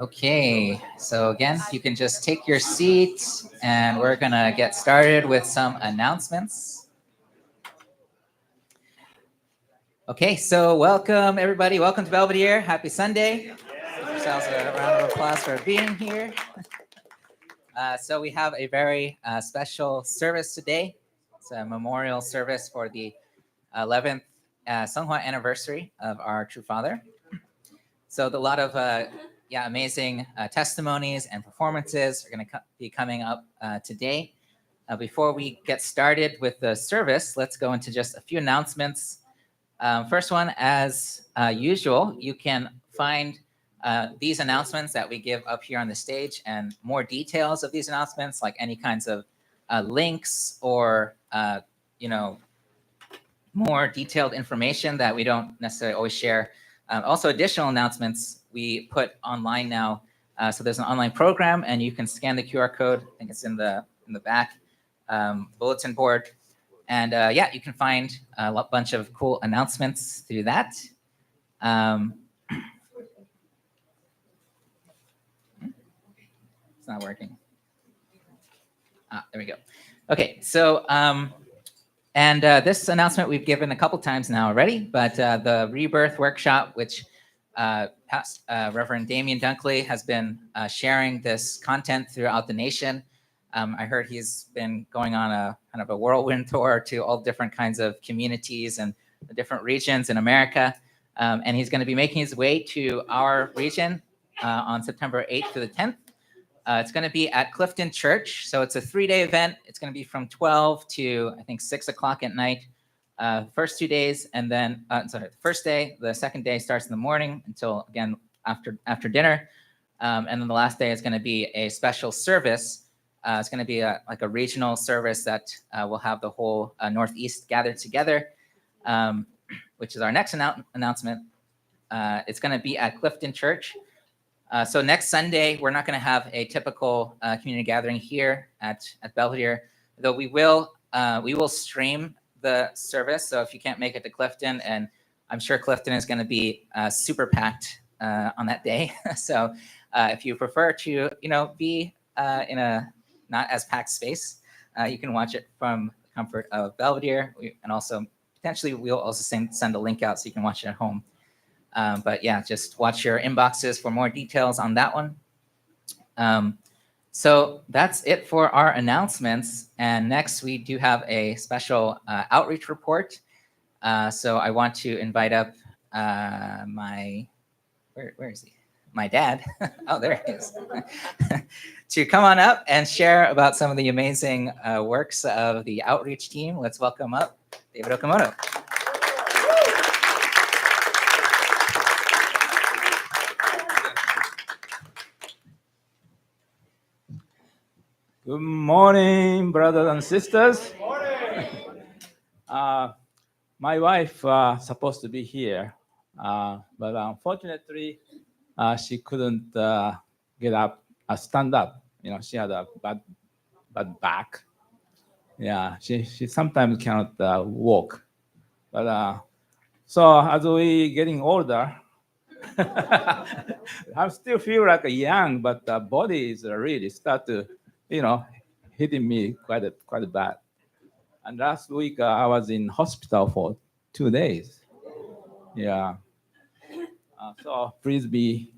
Okay, so again, you can just take your seat and we're gonna get started with some announcements. Okay, so welcome everybody. Welcome to Belvedere. Happy Sunday. Give yourselves a round of applause for being here. So we have a very special service today. It's a memorial service for the 11th Seonghwa anniversary of our True Father. So a lot of amazing testimonies and performances are going to be coming up today. Before we get started with the service, let's go into just a few announcements. First one, as usual, you can find these announcements that we give up here on the stage and more details of these announcements, like any kinds of links or more detailed information that we don't necessarily always share. Also, additional announcements we put online now. So there's an online program, and you can scan the QR code. I think it's in the back bulletin board. And you can find a bunch of cool announcements through that. It's not working. There we go. Okay, so this announcement we've given a couple times now already, but the Rebirth Workshop, which past Reverend Damien Dunkley has been sharing this content throughout the nation. I heard he's been going on a kind of a whirlwind tour to all different kinds of communities and the different regions in America. And he's going to be making his way to our region on September 8th to the 10th. It's going to be at Clifton Church. So it's a 3-day event. It's going to be from 12 to, I think, 6 o'clock at night. First 2 days, and then, the first day, the second day starts in the morning until, again, after dinner. And then the last day is going to be a special service. It's going to be like a regional service that will have the whole Northeast gathered together, which is our next announcement. It's going to be at Clifton Church. So next Sunday, we're not going to have a typical community gathering here at Belvedere, though we will stream the service. So if you can't make it to Clifton, and I'm sure Clifton is going to be super packed on that day. So if you prefer to, be in a not as packed space, you can watch it from the comfort of Belvedere. And also potentially we'll also send a link out so you can watch it at home. But yeah, just watch your inboxes for more details on that one. So that's it for our announcements. And next we do have a special outreach report. So I want to invite up where is he? My dad. Oh, there he is. To come on up and share about some of the amazing works of the outreach team. Let's welcome up David Okamoto. Good morning, brothers and sisters. Good morning. My wife supposed to be here, but unfortunately, she couldn't get up, stand up. She had a bad back. Yeah, she sometimes cannot walk. But so as we getting older, I still feel like young, but the body is really start to, hitting me quite bad. And last week I was in hospital for 2 days. Yeah. So please be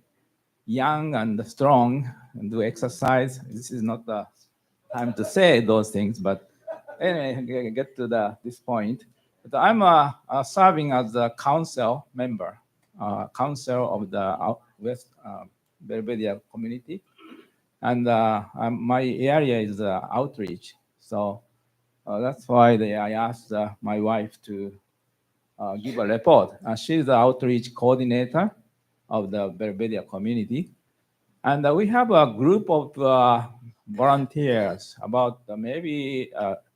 young and strong and do exercise. This is not the time to say those things, but anyway, get to this point. But I'm serving as a council member, council of the West Belvedere community. And my area is outreach. So that's why I asked my wife to give a report. She's the outreach coordinator of the Belvedere community. And we have a group of volunteers, about maybe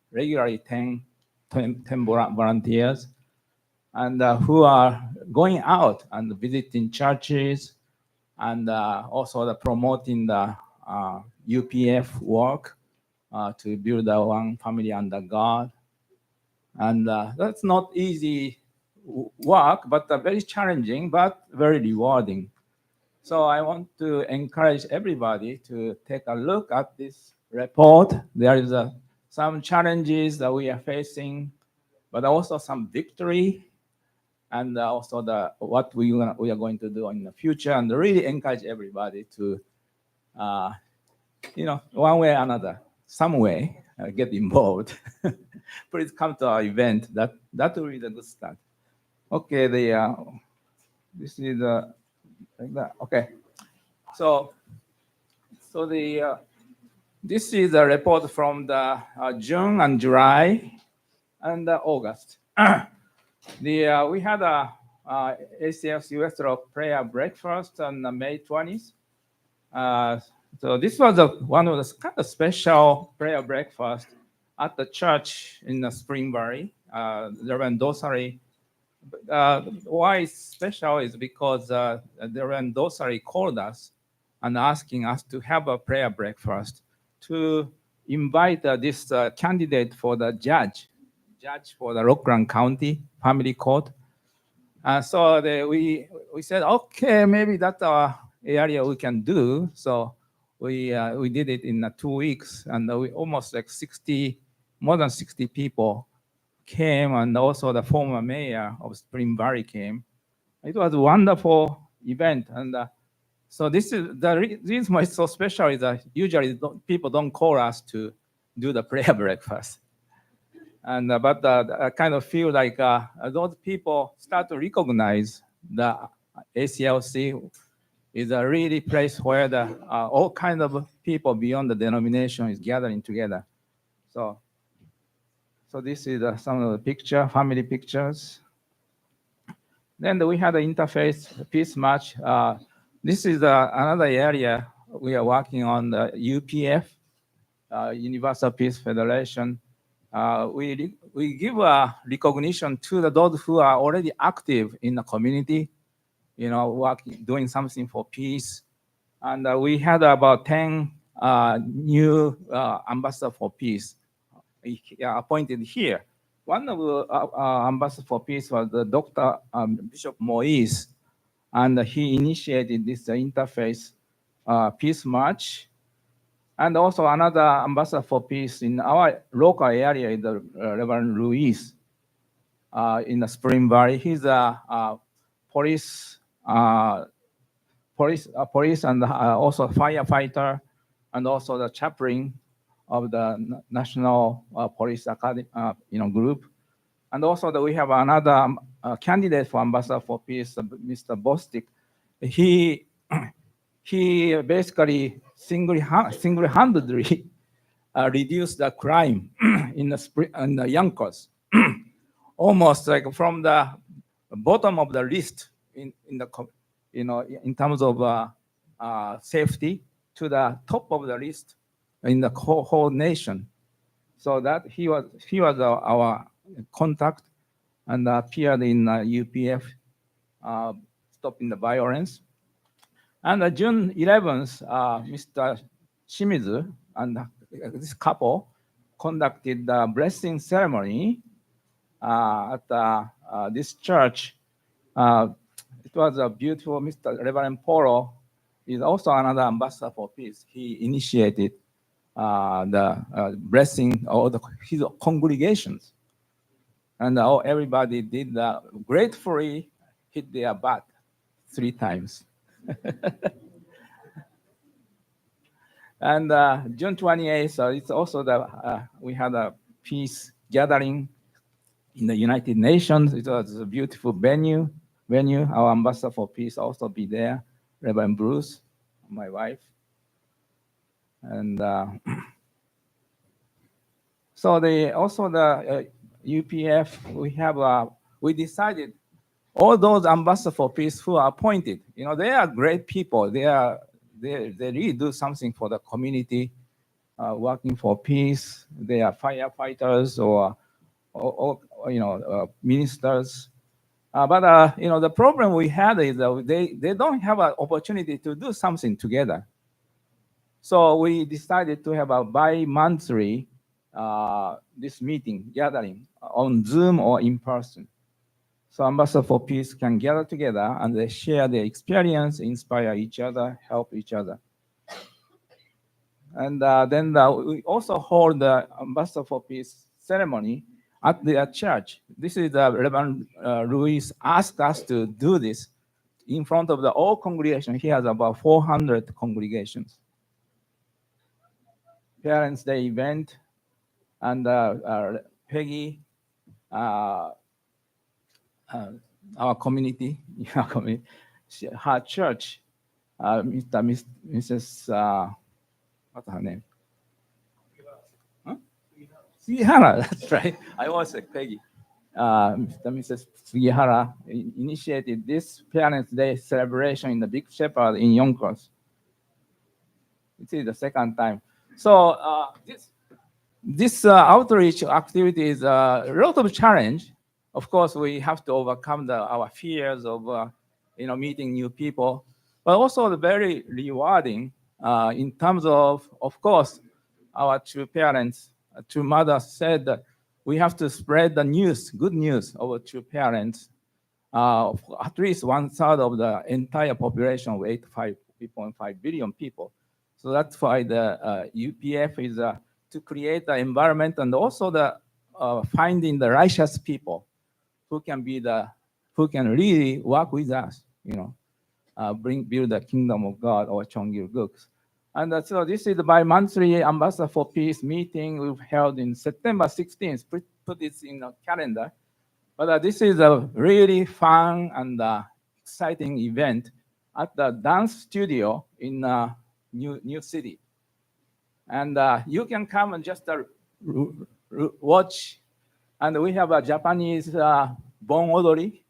regularly 10 volunteers, and who are going out and visiting churches, and also promoting the UPF work to build one family under God. And that's not easy work, but very challenging, but very rewarding. So I want to encourage everybody to take a look at this report. There is some challenges that we are facing, but also some victory, and also what we are going to do in the future, and really encourage everybody to, one way or another, some way, get involved. Please come to our event. That will be the good start. Okay, this is like that. Okay, so this is a report from the June and July and August. We had a ACLC Westeros prayer breakfast on May 20th. So this was one of the kind of special prayer breakfast at the church in the Spring Valley. The Reverend Dosari. Why it's special is because the Reverend Dosari called us and asking us to have a prayer breakfast to invite this candidate for the judge for the Rockland County Family Court. So we said, okay, maybe that's our area we can do. So we did it in 2 weeks, and we almost like more than 60 people came, and also the former mayor of Spring Valley came. It was a wonderful event, and so this is the reason why it's so special is that usually people don't call us to do the prayer breakfast. And but I kind of feel like those people start to recognize the ACLC is a really place where the all kind of people beyond the denomination is gathering together. So this is some of the family pictures. Then we had the interfaith peace march. This is another area we are working on, the UPF, Universal Peace Federation. We give recognition to those who are already active in the community, doing something for peace. And we had about 10 new ambassadors for peace appointed here. One of the ambassadors for peace was the Dr. Bishop Moise, and he initiated this interfaith peace march. And also another ambassador for peace in our local area is the Reverend Luis in the Spring Valley. He's a police and also firefighter, and also the chaplain of the National Police Academy, group. And also we have another candidate for ambassador for peace, Mr. Bostic. He basically single-handedly reduced the crime in the Yonkers, almost like from the bottom of the list in terms of safety to the top of the list in the whole nation. So that he was our contact and appeared in UPF, stopping the violence. And June 11th, Mr. Shimizu and this couple conducted the blessing ceremony at this church. It was a beautiful. Mr. Reverend Poro is also another ambassador for peace. He initiated the blessing of his congregations, and everybody did gratefully hit their butt 3 times. And June 28th, it's also we had a peace gathering in the United Nations. It was a beautiful venue. Our ambassador for peace also be there, Reverend Bruce, my wife. And so the UPF, we decided all those ambassadors for peace who are appointed, they are great people. They really do something for the community, working for peace. They are firefighters or ministers. But the problem we had is that they don't have an opportunity to do something together. So we decided to have a bi-monthly this meeting gathering on Zoom or in person. So Ambassador for Peace can gather together and they share their experience, inspire each other, help each other. And then we also hold the Ambassador for Peace ceremony at their church. This is Reverend Ruiz asked us to do this in front of the whole congregation. He has about 400 congregations. Parents' Day event, and Peggy, our community, her church, Mrs. What's her name? Huh? Sugihara, that's right. I always say Peggy. Mr. Mrs. Sugihara initiated this Parents' Day celebration in the Big Shepherd in Yonkers. It is the second time. So this outreach activity is a lot of challenge. Of course, we have to overcome our fears of meeting new people, but also very rewarding in terms of course, our true parents, true mothers said that we have to spread the news, good news of our true parents. At least 1/3 of the entire population of 8.5 billion people. So that's why the UPF is to create the environment and also the finding the righteous people who can really work with us, build the kingdom of God or Cheonggil-guk. And so this is the bi-monthly Ambassador for Peace meeting we've held in September 16th. Put this in the calendar. But this is a really fun and exciting event at the dance studio in New City. And you can come and just watch. And we have a Japanese Bon Odori.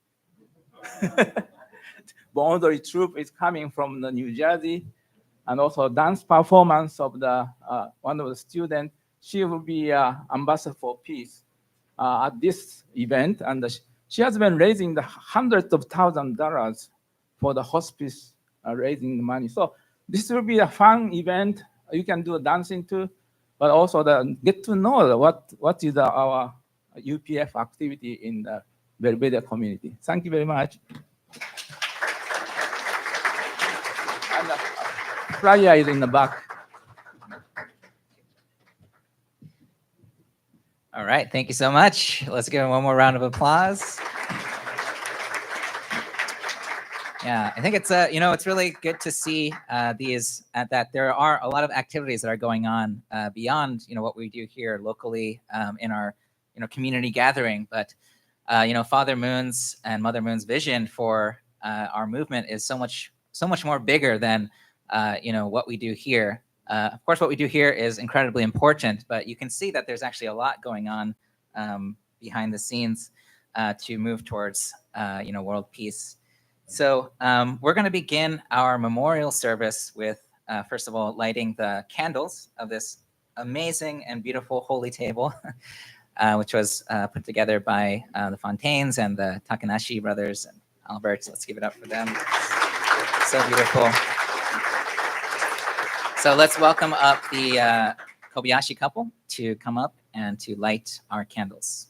Bon Odori troupe is coming from the New Jersey. And also dance performance of the one of the students. She will be Ambassador for Peace at this event. And she has been raising the hundreds of thousands of dollars for the hospice, raising the money. So this will be a fun event. You can do dancing too, but also get to know what is our UPF activity in the Belvedere community. Thank you very much. And the flyer is in the back. All right, thank you so much. Let's give him one more round of applause. Yeah, I think it's it's really good to see that there are a lot of activities that are going on beyond what we do here locally in our community gathering. But Father Moon's and Mother Moon's vision for our movement is so much more bigger than what we do here. Of course, what we do here is incredibly important, but you can see that there's actually a lot going on behind the scenes to move towards world peace. So we're going to begin our memorial service with, first of all, lighting the candles of this amazing and beautiful holy table, which was put together by the Fontaines and the Takanashi brothers and Albert. Let's give it up for them. So beautiful. So let's welcome up the Kobayashi couple to come up and to light our candles.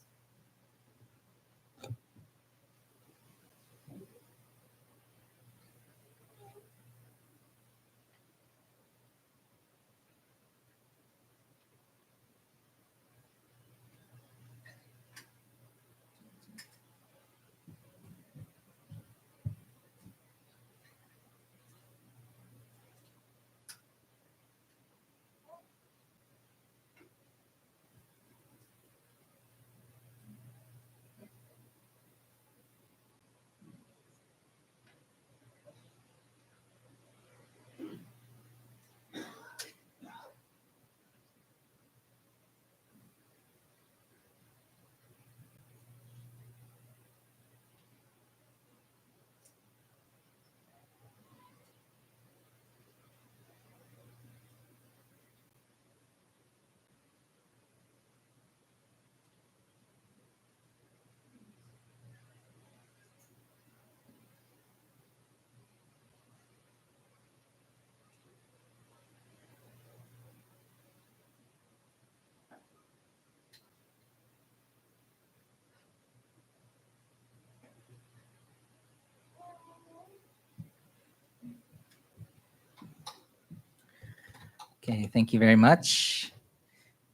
Okay, thank you very much.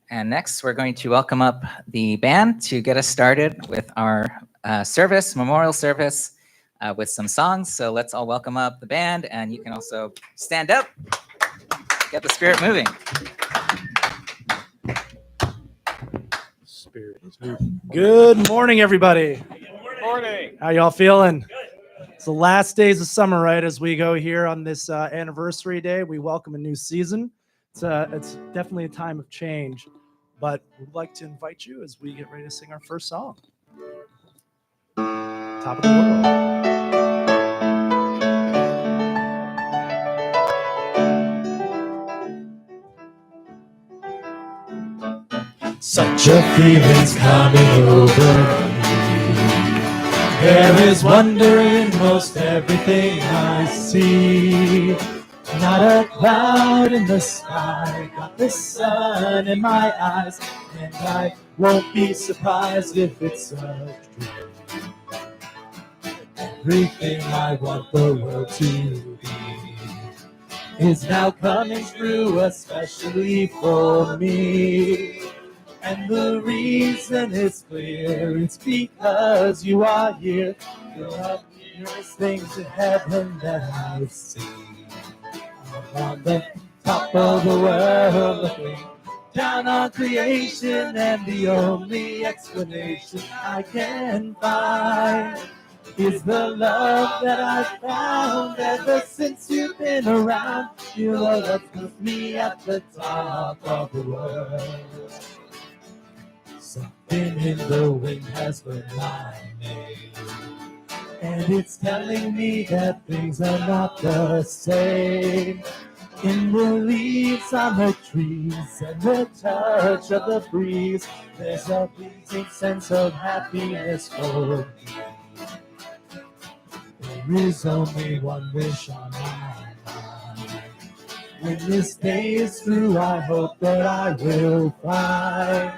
And next, we're going to welcome up the band to get us started with our memorial service with some songs. So let's all welcome up the band, and you can also stand up, get the spirit moving. Spirit is moving. Good morning, everybody. Good morning. How y'all feeling? It's the last days of summer, right? As we go here on this anniversary day, we welcome a new season. It's definitely a time of change, but we'd like to invite you as we get ready to sing our first song. Top of the world. Such a feeling's coming over me. There is wonder in most everything I see. Not a cloud in the sky, got the sun in my eyes, and I won't be surprised if it's a dream. Everything I want the world to be is now coming true, especially for me. And the reason is clear, it's because you are here. You're the nearest things to heaven that I see. I'm on the top of the world looking down on creation, and the only explanation I can find is the love that I've found ever since you've been around. Your love has put me at the top of the world. Something in the wind has learned my name, and it's telling me that things are not the same. In the leaves on the trees and the touch of the breeze, there's a fleeting sense of happiness for me. There is only one wish on my mind. When this day is through, I hope that I will find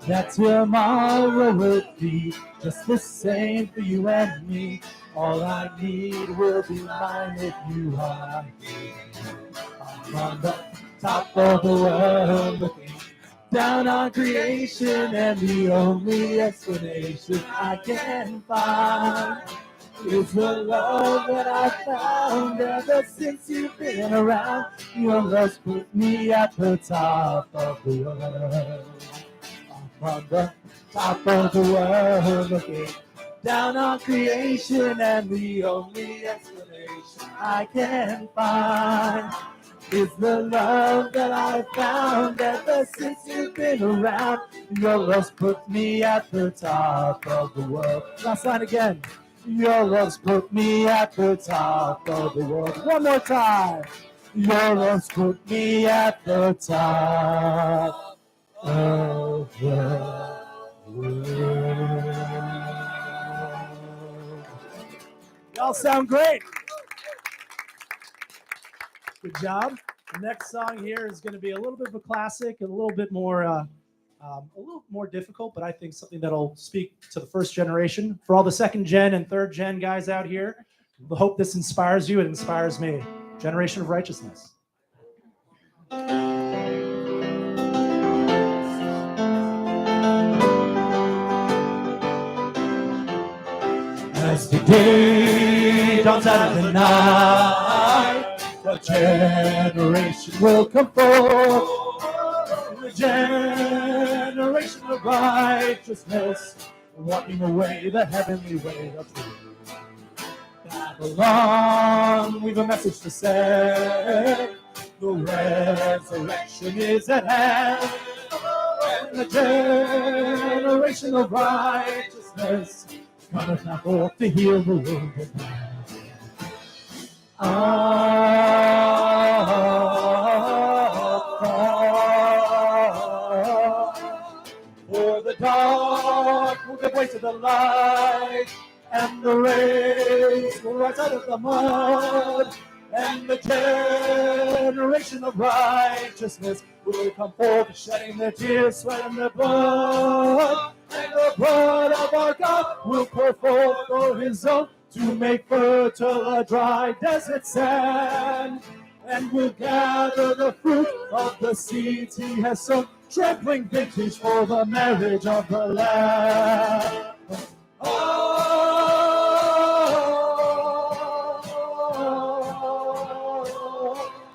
that tomorrow will be just the same for you and me. All I need will be mine if you are here. I'm on the top of the world looking down on creation, and the only explanation I can find is the love that I found ever since you've been around. Your love's put me at the top of the world. On the top of the world looking down on creation, and the only explanation I can find is the love that I found ever since you've been around. Your love's put me at the top of the world. Last line again. Your love's put me at the top of the world. One more time. Your love's put me at the top of the world. Y'all sound great. Good job. The next song here is going to be a little bit of a classic, and a little more difficult, but I think something that'll speak to the first generation. For all the second gen and third gen guys out here, I hope this inspires you. It inspires me. Generation of Righteousness. As the day dawns out of the night, a generation will come forth. The generation of righteousness, walking away the heavenly way of truth. Babylon, we've a message to say. The resurrection is at hand, and the generation of righteousness cometh now forth to heal the wounded man. For the dark will give way to the light, and the rays will rise out of the mud, and the generation of righteousness will come forth, shedding their tears, sweat, and their blood. And the blood of our God will pour forth for his own, to make fertile a dry desert sand. and will gather the fruit of the seeds he has sown, trampling vintage for the marriage of the Lamb. Oh,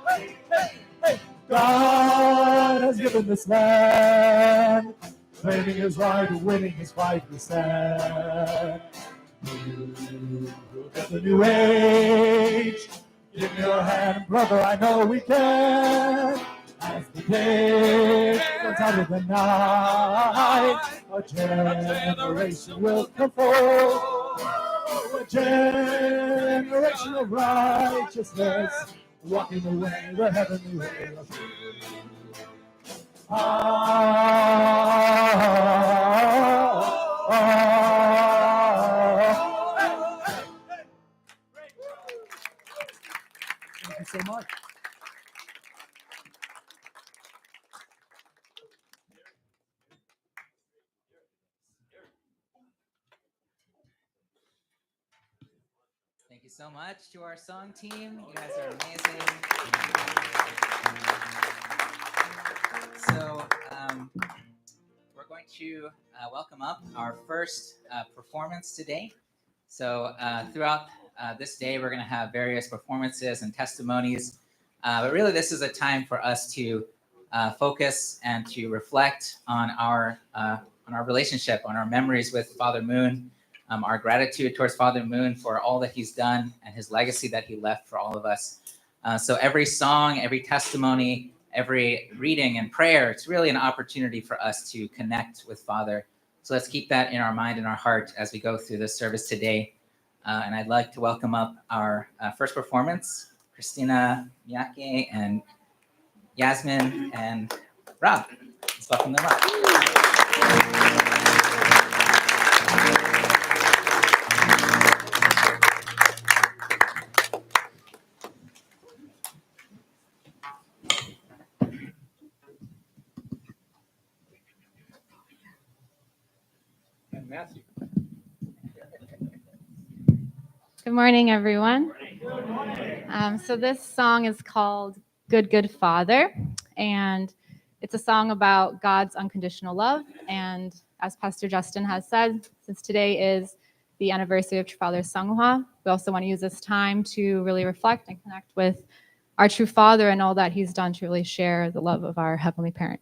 hey, hey, hey. God has given this land, claiming his right, winning his fight to stand. Look at the new age. Give me your hand, brother, I know we can. As the day goes out of the night, a generation will come forth. A generation of righteousness, walking the way, the heavenly way of truth. Thank you so much. Thank you so much to our song team. You guys are amazing. So we're going to welcome up our first performance today. So throughout this day, we're going to have various performances and testimonies. But really, this is a time for us to focus and to reflect on our relationship, on our memories with Father Moon, our gratitude towards Father Moon for all that he's done and his legacy that he left for all of us. So every song, every testimony, every reading and prayer, it's really an opportunity for us to connect with Father. So let's keep that in our mind and our heart as we go through this service today. And I'd like to welcome up our first performance, Christina Miyake and Yasmin and Rob. Let's welcome them up. And Matthew. Good morning, everyone. So this song is called Good, Good Father, and it's a song about God's unconditional love. And as Pastor Justin has said, since today is the anniversary of Father Seonghwa, we also want to use this time to really reflect and connect with our true Father and all that he's done to really share the love of our Heavenly Parent.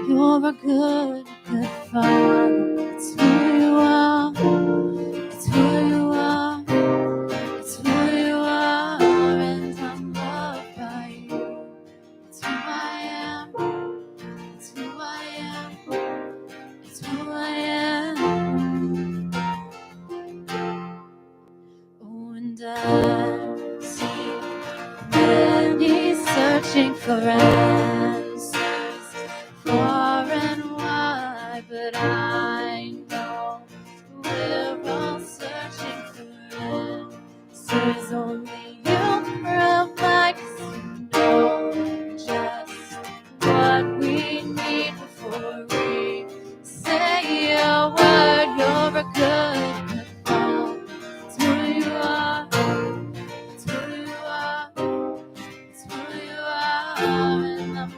You're a good, good Father. It's who you are. It's who you are. It's who you are. And I'm loved by you. It's who I am. It's who I am. It's who I am. Oh, and I see many searching for answers far and wide, but I know we're all searching for answers. Only you provide, 'cause you know just what we need before we say a word. You're a good, good Father. It's who you are. It's who you are. It's who you are, and I'm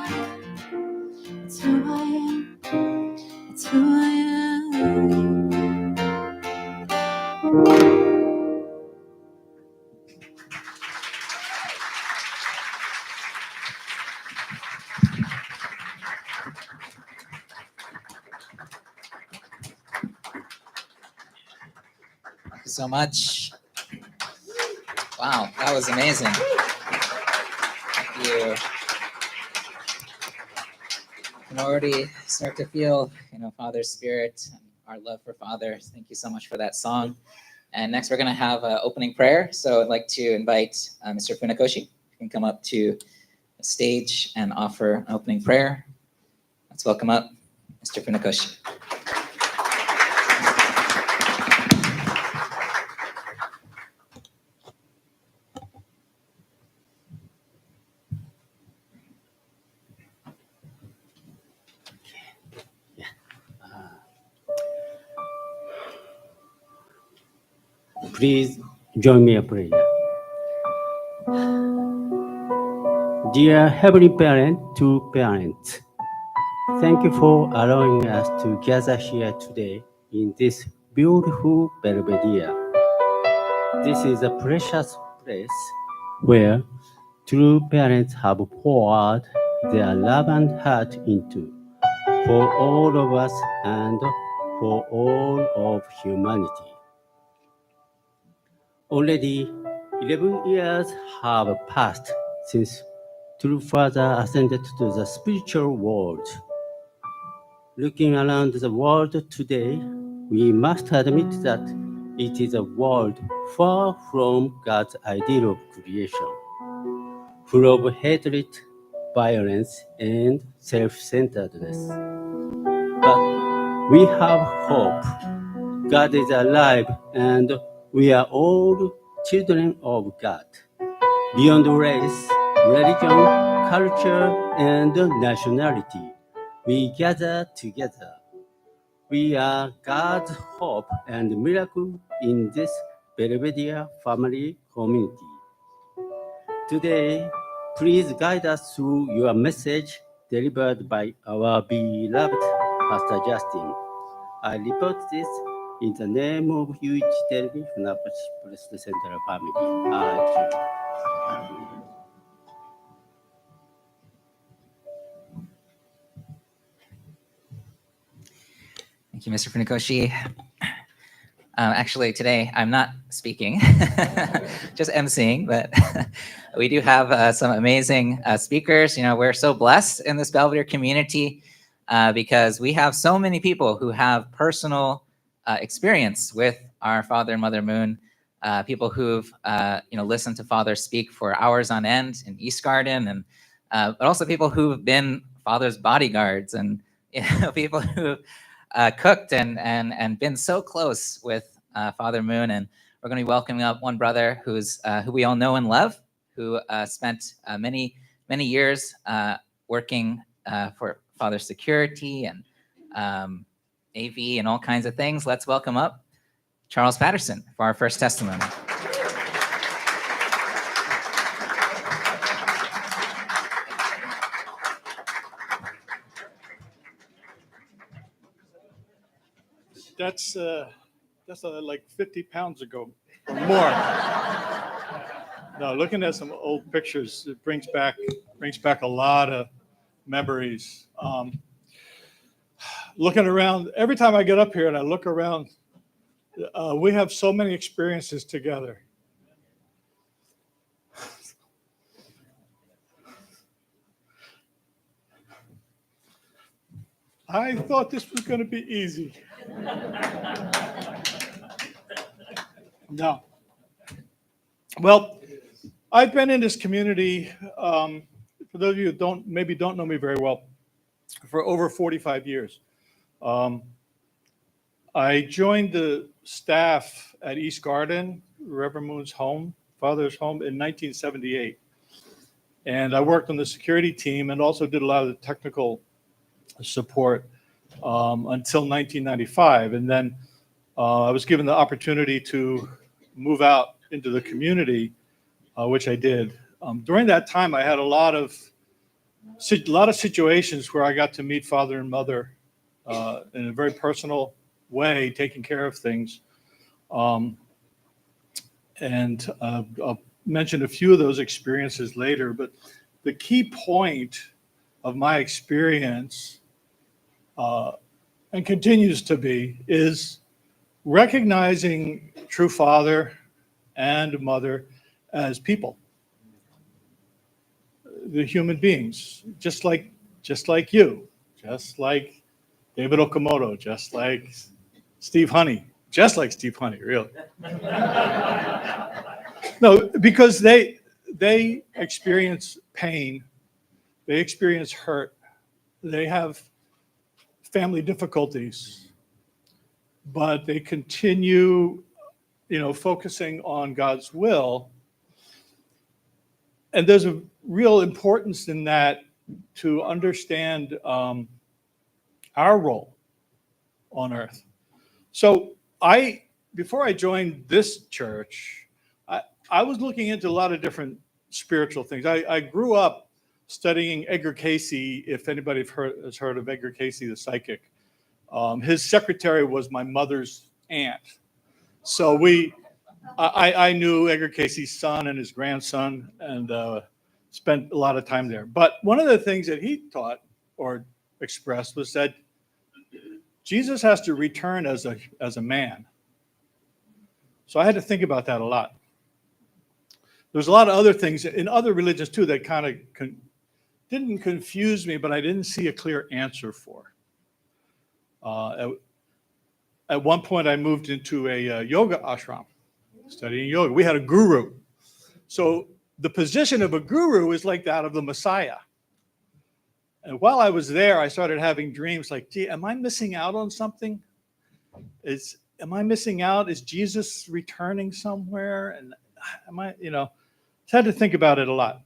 It's who I am. It's who I am. Thank you so much. Wow, that was amazing. Thank you. I can already start to feel, Father's spirit, and our love for Father. Thank you so much for that song. And next, we're going to have an opening prayer. So I'd like to invite Mr. Funakoshi. You can come up to the stage and offer an opening prayer. Let's welcome up Mr. Funakoshi. Please join me in prayer. Dear Heavenly Parent to parents, thank you for allowing us to gather here today in this beautiful Belvedere. This is a precious place where true parents have poured their love and heart into for all of us and for all of humanity. Already 11 years have passed since True Father ascended to the spiritual world. Looking around the world today, we must admit that it is a world far from God's ideal of creation, full of hatred, violence, and self-centeredness. But we have hope. God is alive, and we are all children of God. Beyond race, religion, culture, and nationality, we gather together. We are God's hope and miracle in this Belvedere family community. Today, please guide us through your message delivered by our beloved Pastor Justin. I report this in the name of Yuichi Terugi Funakoshi Press Central Family. Thank you, Mr. Funakoshi. Actually, today I'm not speaking, just emceeing, but we do have some amazing speakers. We're so blessed in this Belvedere community because we have so many people who have personal experience with our Father and Mother Moon, people who've listened to Father speak for hours on end in East Garden, and but also people who've been Father's bodyguards, and people who cooked and been so close with Father Moon. And we're going to be welcoming up one brother who we all know and love, who spent many years working for Father's security and AV and all kinds of things. Let's welcome up Charles Patterson for our first testimony. That's like 50 pounds ago or more. No, looking at some old pictures, it brings back a lot of memories. Looking around, every time I get up here and I look around, we have so many experiences together. I thought this was going to be easy. No. Well, I've been in this community, for those of you who maybe don't know me very well, for over 45 years. I joined the staff at East Garden, Reverend Moon's home, Father's home, in 1978. And I worked on the security team and also did a lot of the technical support until 1995. And then I was given the opportunity to move out into the community, which I did. During that time, I had a lot of a lot of situations where I got to meet father and mother in a very personal way, taking care of things. And I'll mention a few of those experiences later, but the key point of my experience, and continues to be, is recognizing true father and mother as people. The human beings, just like you, just like David Okamoto, just like Steve Honey, really. No, because they experience pain, they experience hurt, they have family difficulties, but they continue, focusing on God's will. And there's a real importance in that to understand our role on earth. So before I joined this church, I was looking into a lot of different spiritual things. I grew up studying Edgar Cayce. If anybody has heard of Edgar Cayce, the psychic, his secretary was my mother's aunt. So I knew Edgar Cayce's son and his grandson, and spent a lot of time there. But one of the things that he taught or expressed was that Jesus has to return as a man. So I had to think about that a lot. There's a lot of other things in other religions too that kind of didn't confuse me, but I didn't see a clear answer for. At one point, I moved into a yoga ashram, studying yoga. We had a guru. So the position of a guru is like that of the Messiah. And while I was there, I started having dreams like, gee, am I missing out on something? Am I missing out? Is Jesus returning somewhere? And am I, I had to think about it a lot.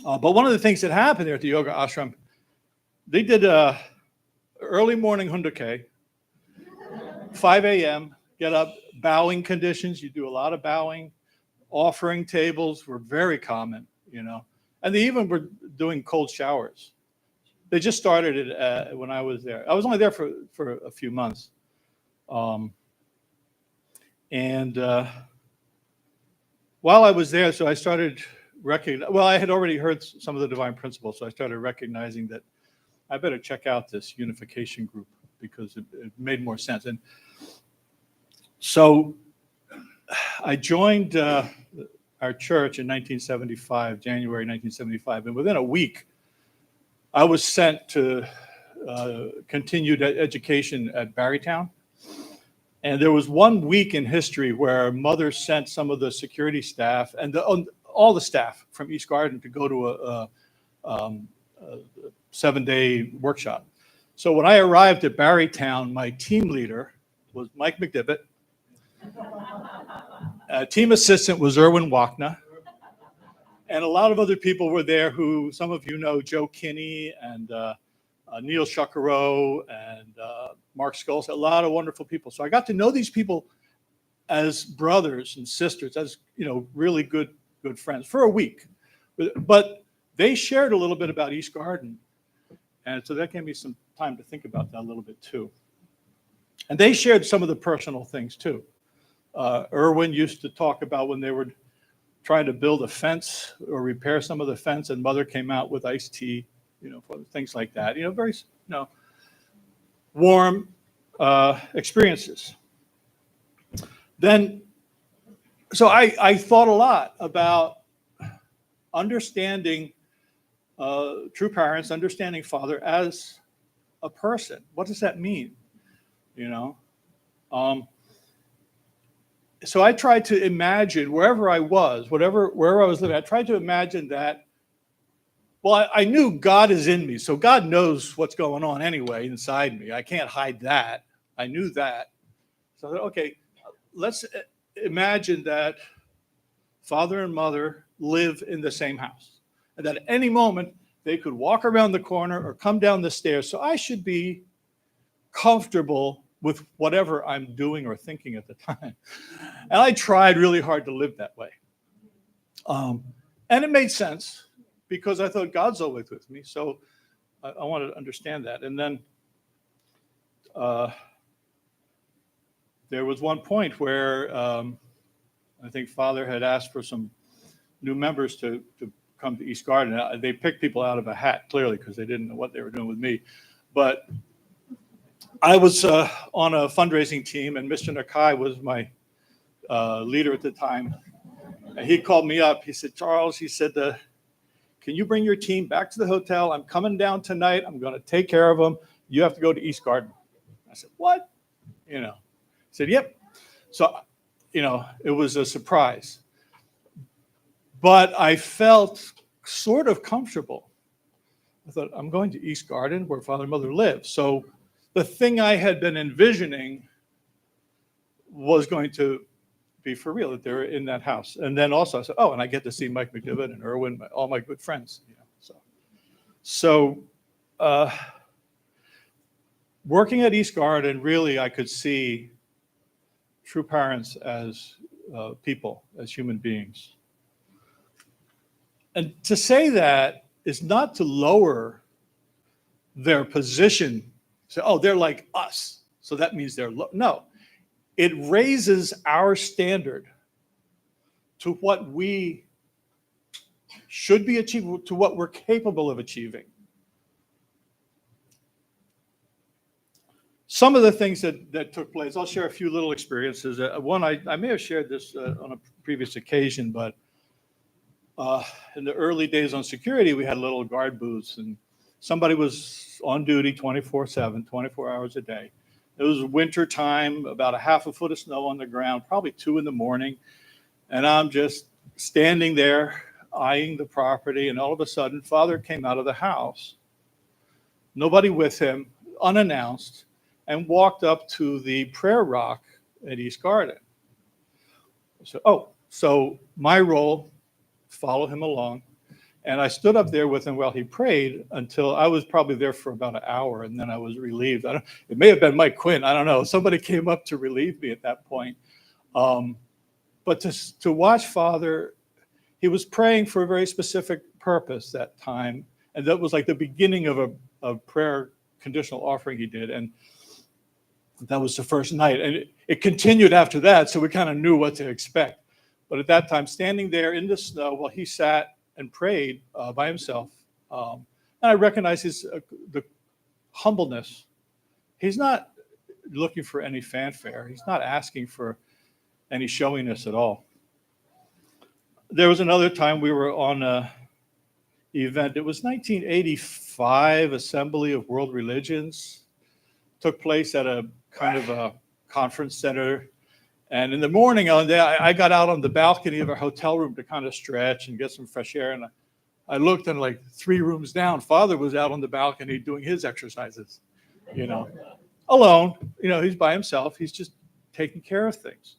But one of the things that happened there at the yoga ashram, they did a early morning hunduke, 5 a.m., get up, bowing conditions. You do a lot of bowing. Offering tables were very common, and they even were doing cold showers. They just started it when I was there. I was only there for a few months. And while I was there, so I started I had already heard some of the divine principles, so I started recognizing that I better check out this unification group because it made more sense. And so I joined our church in 1975, January 1975, and within a week, I was sent to continued education at Barrytown. And there was 1 week in history where Mother sent some of the security staff and all the staff from East Garden to go to a 7-day workshop. So when I arrived at Barrytown, my team leader was Mike McDivitt. Team assistant was Erwin Wachna. And a lot of other people were there who some of you know, Joe Kinney and Neil Shuckero and Mark Skulls, a lot of wonderful people. So I got to know these people as brothers and sisters, as really good friends for a week. But they shared a little bit about East Garden. And so that gave me some time to think about that a little bit too. And they shared some of the personal things too. Erwin used to talk about when they were trying to build a fence or repair some of the fence, and Mother came out with iced tea, for things like that. Very, warm experiences. Then, so I thought a lot about understanding true parents, understanding Father as a person. What does that mean? So I tried to imagine wherever I was, wherever I was living, I tried to imagine that, well, I knew God is in me, so God knows what's going on anyway inside me. I can't hide that. I knew that. So I thought, okay, let's imagine that Father and Mother live in the same house, and that at any moment they could walk around the corner or come down the stairs. So I should be comfortable with whatever I'm doing or thinking at the time. And I tried really hard to live that way. And it made sense. because I thought God's always with me. So I wanted to understand that. And then there was one point where I think Father had asked for some new members to come to East Garden. They picked people out of a hat, clearly, because they didn't know what they were doing with me. But I was on a fundraising team, and Mr. Nakai was my leader at the time. And he called me up. He said, Charles, he said, can you bring your team back to the hotel? I'm coming down tonight. I'm going to take care of them. You have to go to East Garden. I said, what? He said, yep. So, it was a surprise. But I felt sort of comfortable. I thought, I'm going to East Garden where Father and Mother live. So the thing I had been envisioning was going to be for real, that they're in that house. And then also I said, and I get to see Mike McDivitt and Erwin, all my good friends. So working at East Garden, really, I could see true parents as people, as human beings. And to say that is not to lower their position. Say, they're like us, so that means they're low. No, it raises our standard to what we should be achieving, to what we're capable of achieving. Some of the things that took place, I'll share a few little experiences. One, I may have shared this on a previous occasion, but in the early days on security, we had little guard booths, and somebody was on duty 24/7, 24 hours a day. It was winter time, about a half a foot of snow on the ground, probably 2 a.m. And I'm just standing there eyeing the property, and all of a sudden, Father came out of the house, nobody with him, unannounced, and walked up to the prayer rock at East Garden. So my role, follow him along. And I stood up there with him while he prayed until I was probably there for about an hour, and then I was relieved. It may have been Mike Quinn, I don't know. Somebody came up to relieve me at that point. But to watch Father, he was praying for a very specific purpose that time. And that was like the beginning of a prayer conditional offering he did. And that was the first night. And it continued after that, so we kind of knew what to expect. But at that time, standing there in the snow while he sat and prayed by himself, and I recognized the humbleness. He's not looking for any fanfare. He's not asking for any showiness at all. There was another time we were on an event. It was 1985 Assembly of World Religions. Took place at a kind of a conference center. And in the morning, I got out on the balcony of our hotel room to kind of stretch and get some fresh air. And I looked, and like 3 rooms down, Father was out on the balcony doing his exercises, alone. He's by himself. He's just taking care of things.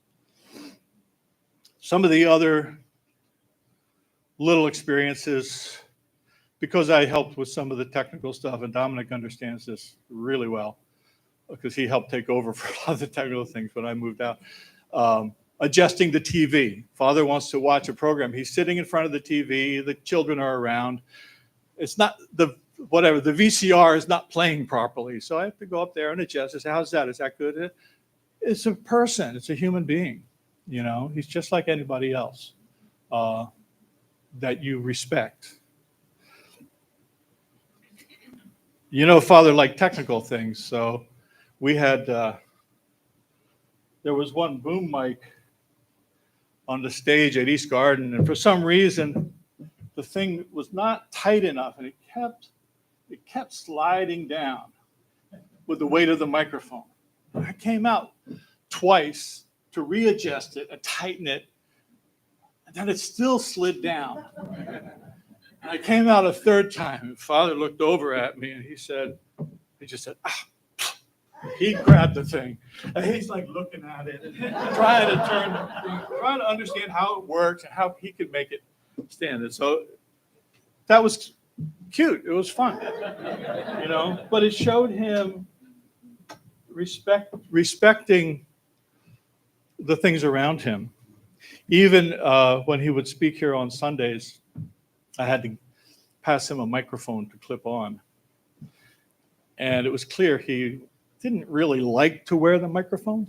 Some of the other little experiences, because I helped with some of the technical stuff, and Dominic understands this really well, because he helped take over for a lot of the technical things when I moved out. Adjusting the TV. Father wants to watch a program. He's sitting in front of the TV. The children are around. It's not the VCR is not playing properly. So I have to go up there and adjust. I say, how's that? Is that good? It's a person. It's a human being. He's just like anybody else that you respect. Father liked technical things. So we had, there was one boom mic on the stage at East Garden, and for some reason, the thing was not tight enough, and it kept sliding down with the weight of the microphone. I came out twice to readjust it and tighten it, and then it still slid down. And I came out a third time, and Father looked over at me, and he just said, He grabbed the thing, and he's like looking at it and trying to understand how it works and how he could make it stand. And so that was cute. It was fun, but it showed him respecting the things around him. Even when he would speak here on Sundays, I had to pass him a microphone to clip on. And it was clear he didn't really like to wear the microphone,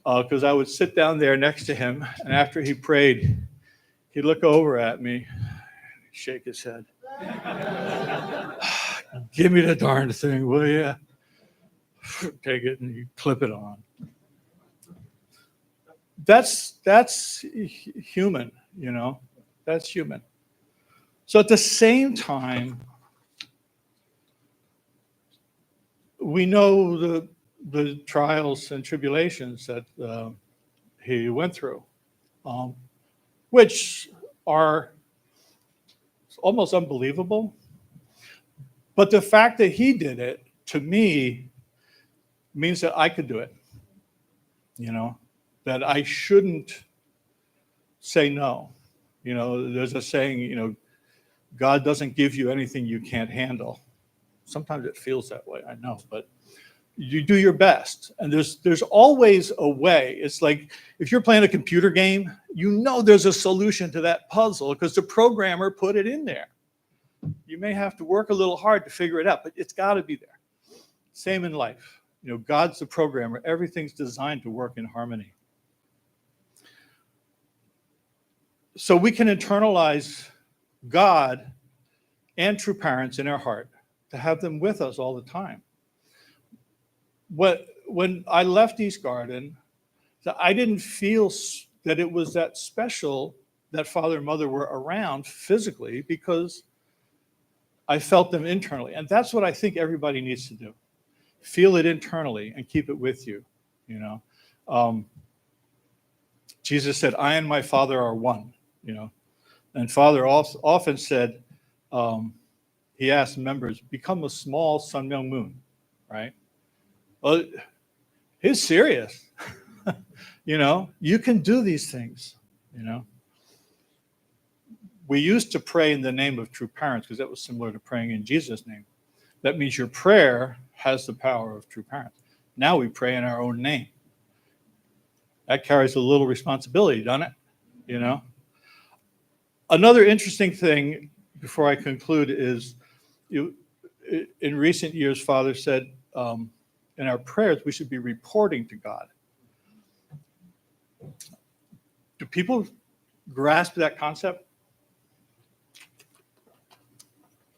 because I would sit down there next to him, and after he prayed, he'd look over at me, shake his head. Give me the darn thing, will you? Take it, and you clip it on. That's human, you know. That's human. So at the same time, we know the trials and tribulations that he went through, which are almost unbelievable. But the fact that he did it, to me, means that I could do it. You know, that I shouldn't say no. You know, there's a saying, you know, God doesn't give you anything you can't handle. Sometimes it feels that way, I know, but you do your best. And there's always a way. It's like if you're playing a computer game, you know there's a solution to that puzzle because the programmer put it in there. You may have to work a little hard to figure it out, but it's got to be there. Same in life. You know, God's the programmer. Everything's designed to work in harmony. So we can internalize God and true parents in our heart, to have them with us all the time. When I left East Garden, I didn't feel that it was that special that father and mother were around physically, because I felt them internally. And that's what I think everybody needs to do. Feel it internally and keep it with you, you know. Jesus said, I and my Father are one, you know. And Father often said, he asked members, become a small Sun Myung Moon, right? Well, he's serious. You know, you can do these things, you know. We used to pray in the name of true parents because that was similar to praying in Jesus' name. That means your prayer has the power of true parents. Now we pray in our own name. That carries a little responsibility, doesn't it? You know? Another interesting thing before I conclude is, in recent years, Father said in our prayers, we should be reporting to God. Do people grasp that concept?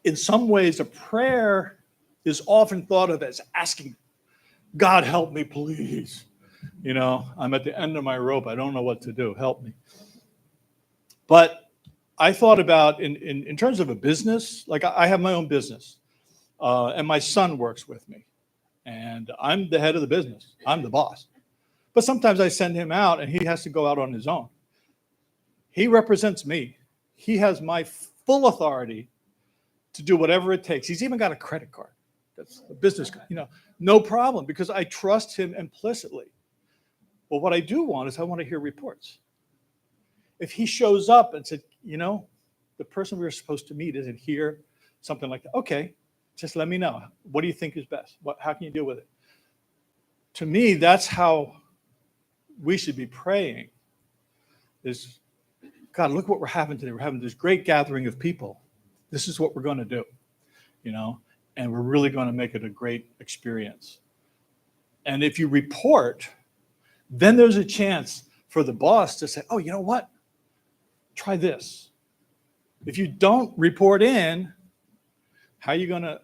In some ways, a prayer is often thought of as asking, God, help me, please. You know, I'm at the end of my rope. I don't know what to do. Help me. But I thought about in terms of a business, like I have my own business, and my son works with me, and I'm the head of the business. I'm the boss. But sometimes I send him out, and he has to go out on his own. He represents me. He has my full authority to do whatever it takes. He's even got a credit card. That's a business card, you know, no problem, because I trust him implicitly. But what I do want is I want to hear reports. If he shows up and said, you know, the person we were supposed to meet isn't here, something like that. Okay, just let me know. What do you think is best? How can you deal with it? To me, that's how we should be praying. Is, God, look what we're having today. We're having this great gathering of people. This is what we're going to do, you know, and we're really going to make it a great experience. And if you report, then there's a chance for the boss to say, oh, you know what? Try this. If you don't report in, how are you going to,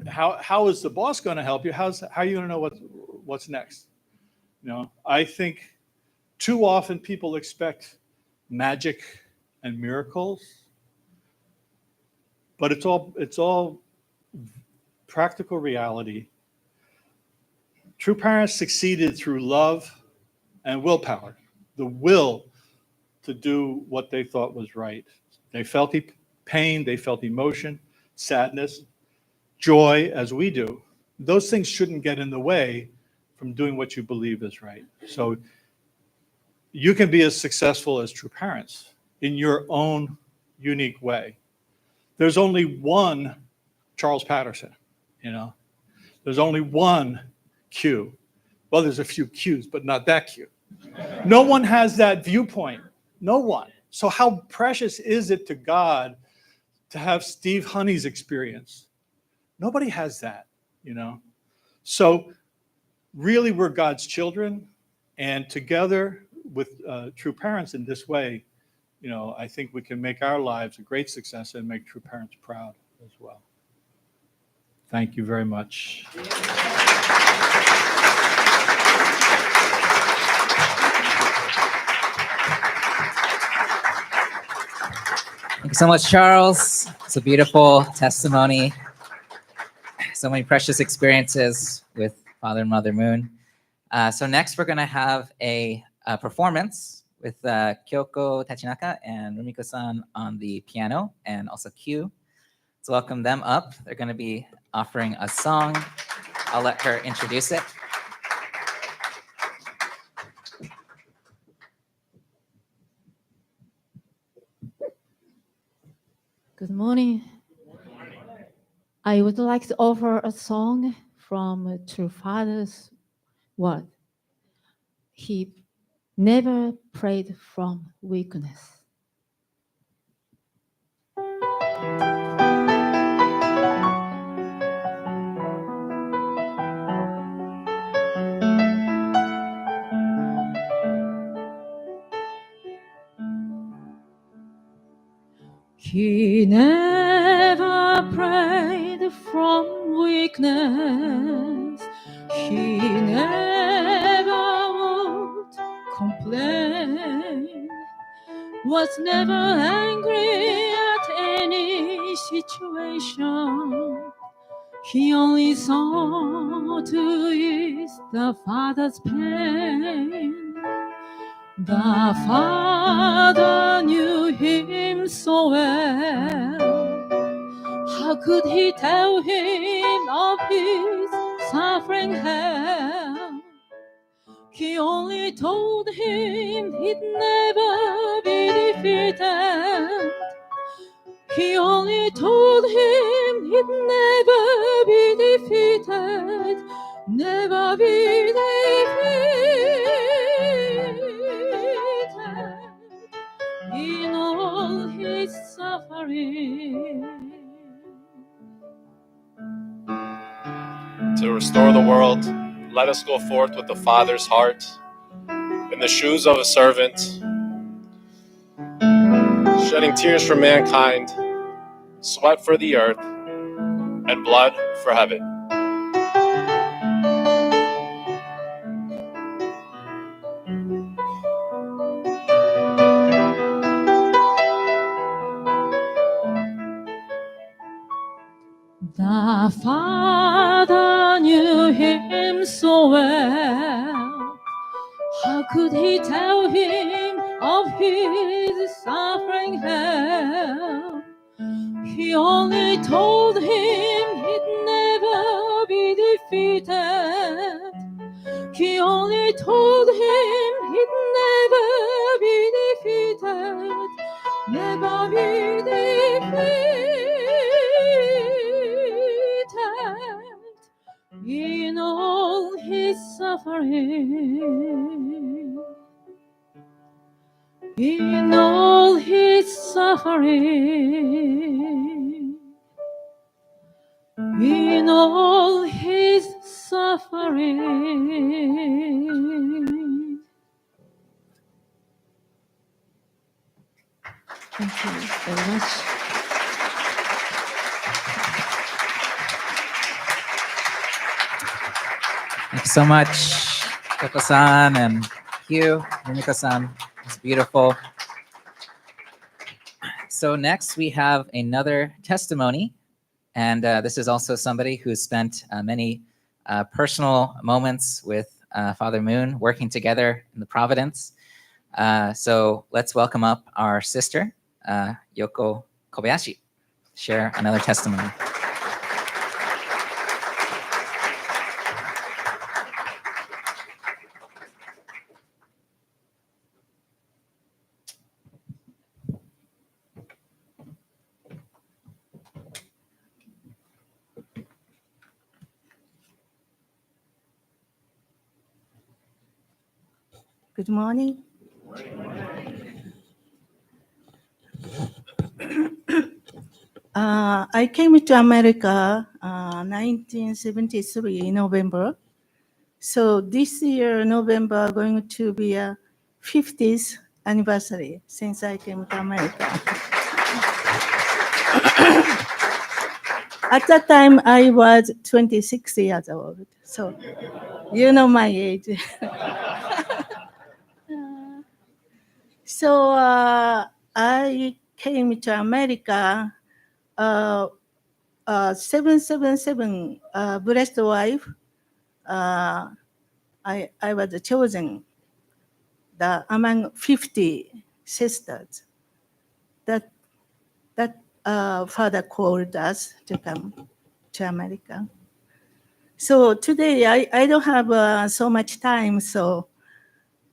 how is the boss going to help you? How are you going to know what's next? You know, I think too often people expect magic and miracles, but it's all practical reality. True parents succeeded through love and willpower, the will to do what they thought was right. They felt pain, they felt emotion, sadness, joy, as we do. Those things shouldn't get in the way from doing what you believe is right. So you can be as successful as true parents in your own unique way. There's only one Charles Patterson, you know. There's only one Q. Well, there's a few Qs, but not that Q. No one has that viewpoint. No one. So how precious is it to God to have Steve Honey's experience. Nobody has that, you know. So really, we're God's children, and together with true parents in this way, you know, I think we can make our lives a great success and make true parents proud as well. Thank you very much. Thank you so much, Charles. It's a beautiful testimony. So many precious experiences with Father and Mother Moon. So next, we're going to have a performance with Kyoko Tachinaka and Rumiko-san on the piano, and also Q. Let's welcome them up. They're going to be offering a song. I'll let her introduce it. Good morning. I would like to offer a song from True Father's word. He never prayed from weakness. He never prayed from weakness. He never would complain. Was never angry at any situation. He only saw to ease the Father's pain. The Father knew him so well. How could he tell him of his suffering hell? He only told him he'd never be defeated. He only told him he'd never be defeated. Never be defeated. In all his suffering. To restore the world, let us go forth with the Father's heart, in the shoes of a servant, shedding tears for mankind, sweat for the earth, and blood for heaven. The Father knew him so well. How could he tell him of his suffering hell? He only told him he'd never be defeated. He only told him he'd never be defeated. Never be defeated. In all his suffering, in all his suffering, in all his suffering. Thank you very much. Thanks so much, Kyoko-san and Hugh, Rumiko-san. It's beautiful. So next we have another testimony. And this is also somebody who's spent many personal moments with Father Moon, working together in the Providence. So let's welcome up our sister, Yoko Kobayashi, share another testimony. Good morning. I came to America 1973 in November. So this year, November, going to be a 50th anniversary since I came to America. At that time, I was 26 years old. So you know my age. So I came to America, 777 blessed wife. I was chosen among 50 sisters that father called us to come to America. So today I don't have so much time, so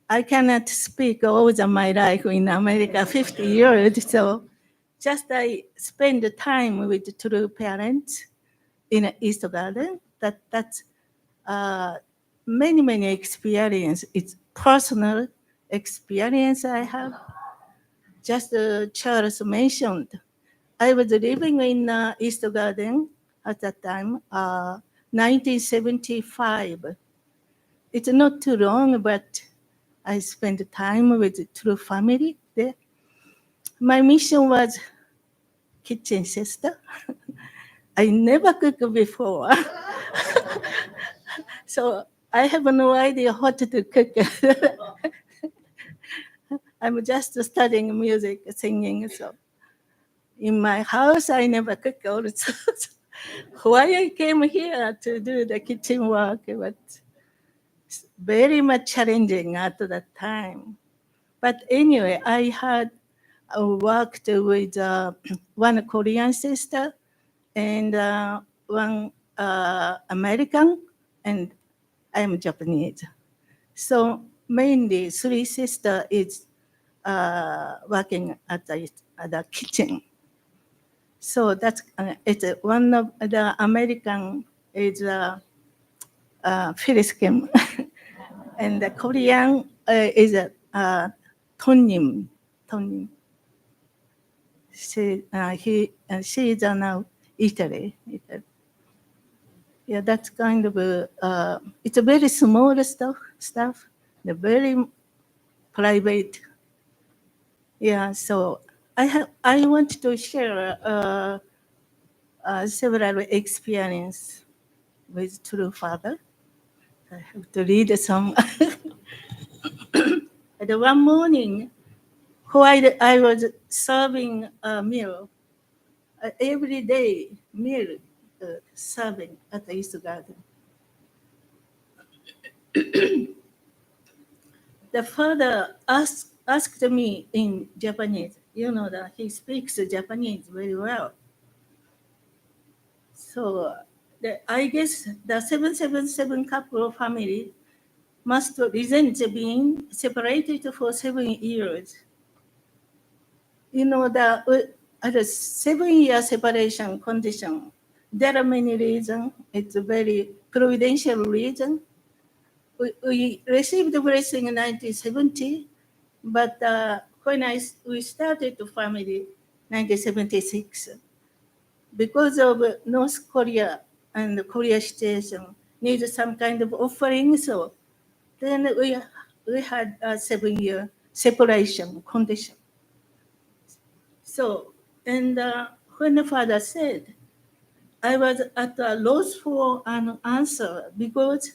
I cannot speak all of my life in America, 50 years. So just I spend the time with true parents in East Garden. That's many experience. It's personal experience I have. Just Charles mentioned, I was living in East Garden at that time, 1975. It's not too long, but I spent time with true family there. My mission was kitchen sister. I never cooked before. So I have no idea what to cook. I'm just studying music, singing. So in my house, I never cook also. Why I came here to do the kitchen work, but very much challenging at that time. But anyway, I had worked with one Korean sister and one American, and I'm Japanese. So mainly three sisters is working at the kitchen. So that's it's one of the American is Phyllis Kim, and the Korean is Tonim. Tonim. She is now Italy. Yeah, that's kind of it's a very small stuff, the very private. Yeah, so I want to share several experience with true father. I have to read some. And one morning, while I was serving a meal, every day meal serving at the East Garden. The father asked me in Japanese. You know that he speaks Japanese very well. So I guess the 777 couple family must resent being separated for 7 years. You know, at a 7-year separation condition, there are many reasons. It's a very providential reason. We received the blessing in 1970, but when we started the family, 1976, because of North Korea and the Korea situation, needed some kind of offering, so then we had a 7-year separation condition. So, and when the father said, I was at a loss for an answer because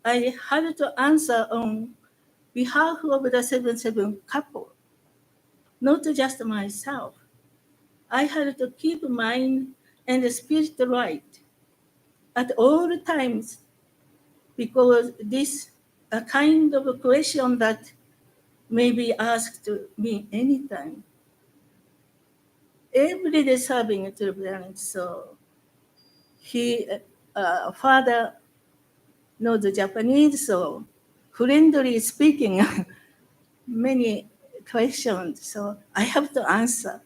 I had to answer on behalf of the 7-7 couple, not just myself. I had to keep mind and spirit right at all times because this a kind of a question that may be asked me anytime. Every day serving to the parents, so father knows the Japanese, so friendly speaking many questions, so I have to answer.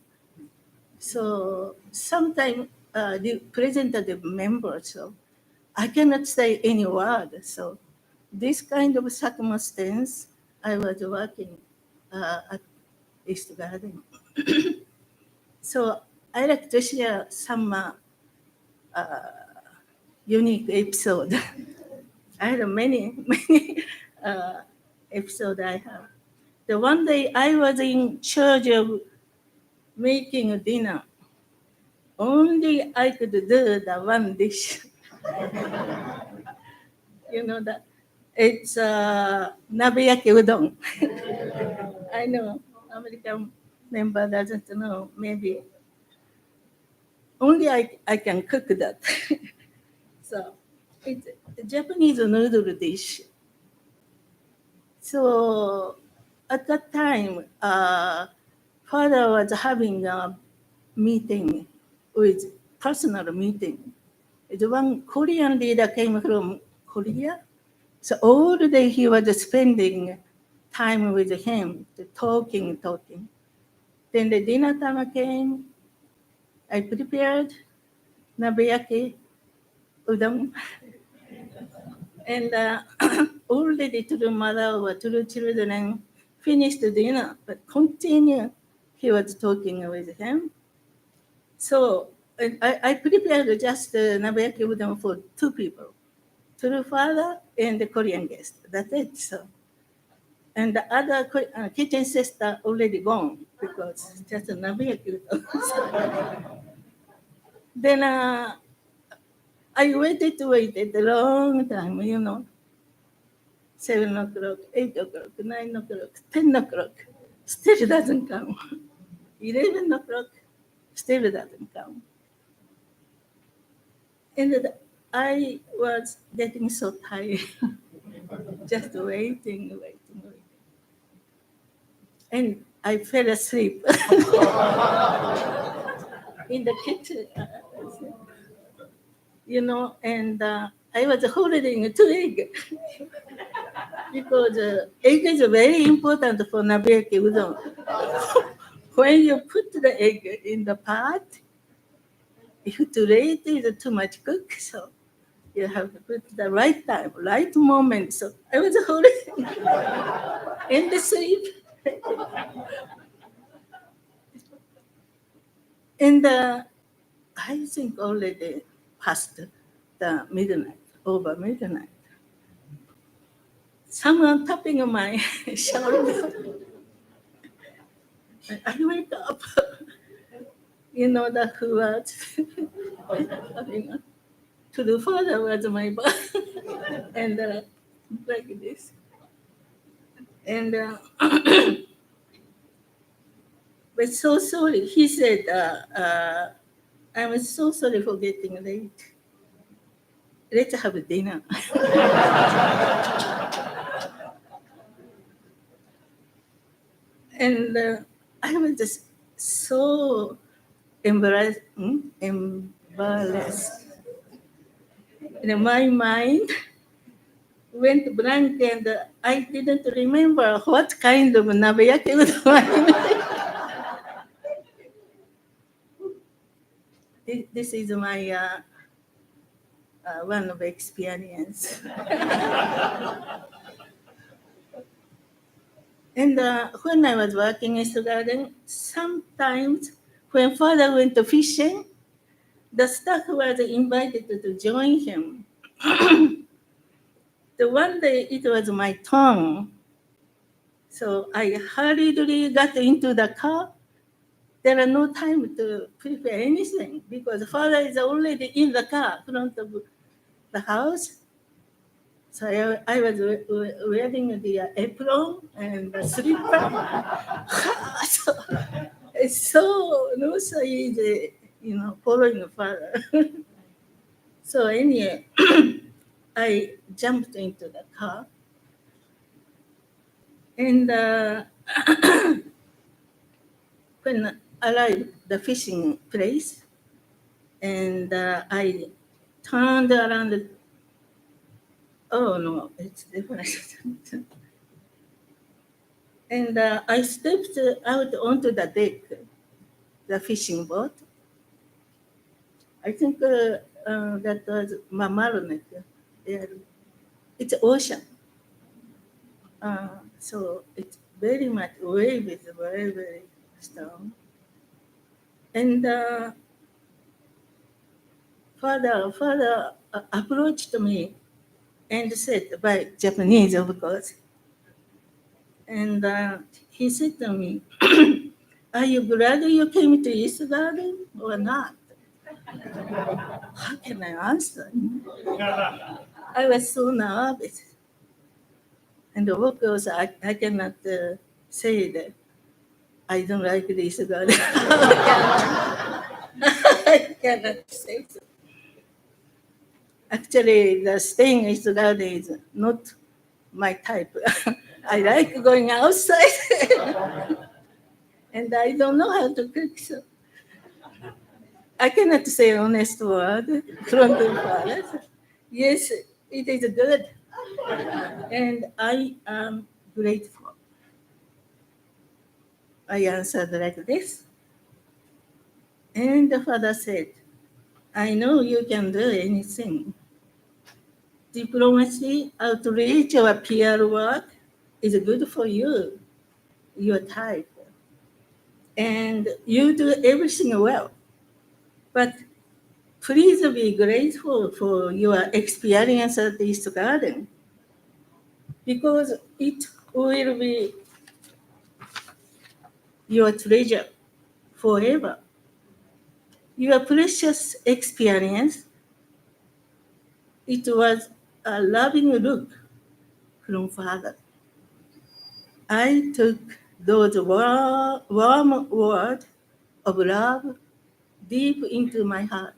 So sometimes the representative member, so I cannot say any word. So this kind of circumstance, I was working at East Garden. So I like to share some unique episode. I had many episode I have. The one day I was in charge of making a dinner. Only I could do the one dish. You know that it's nabeyaki udon. I know American member doesn't know. Maybe only I can cook that. So it's a Japanese noodle dish. So at that time, father was having a meeting with personal meeting. The one Korean leader came from Korea. So all day he was spending time with him, talking. Then the dinner time came. I prepared nabeyaki udon, and already to the mother or to the children finished the dinner, but continue. He was talking with him. So I prepared just nabeyaki udon for two people, to the father and the Korean guest. That's it. So, and the other kitchen sister already gone because just a nabeyaki udon. Then I waited a long time, 7 o'clock, 8 o'clock, 9 o'clock, 10 o'clock, still doesn't come. 11 o'clock, still doesn't come. And I was getting so tired, just waiting. And I fell asleep in the kitchen, and I was holding two eggs because egg is very important for nabeyaki udon. When you put the egg in the pot, if too late, it's too much cook, so you have to put the right time, right moment. So I was holding in the sleep. And I think already past the midnight, over midnight. Someone tapping on my shoulder. I wake up. You know that who was to the father was my back. And like this. And but so sorry. He said, I'm so sorry for getting late. Let's have dinner. And I was just so embarrassed. In my mind went blank, and I didn't remember what kind of nabeyaki udon I made. This is my one of experience. And when I was working in the garden, sometimes when father went to fishing, the staff was invited to join him. The one day it was my turn. So I hurriedly got into the car. There are no time to prepare anything because father is already in the car in front of the house. So I was wearing the apron and the slipper. So it's so easy, following the father. So anyway, I jumped into the car. And when I arrived the fishing place, and I turned around. Oh no, it's different. And I stepped out onto the deck, the fishing boat. I think that was Mamaroneck. It's ocean. So it's very much wave is very, very strong. And father approached me and said, by Japanese, of course. And he said to me, "Are you glad you came to East Garden or not?" How can I answer? I was so nervous. And of course, I cannot say that I don't like this garden. I cannot say so. Actually, the staying in East Garden is not my type. I like going outside. And I don't know how to cook, so I cannot say honest word from the father. Yes, it is good. And I am grateful. I answered like this. And the father said, I know you can do anything. Diplomacy, outreach, or PR work is good for you, your type. And you do everything well. But please be grateful for your experience at this garden, because it will be your treasure forever. Your precious experience, it was a loving look from Father. I took those warm words of love deep into my heart.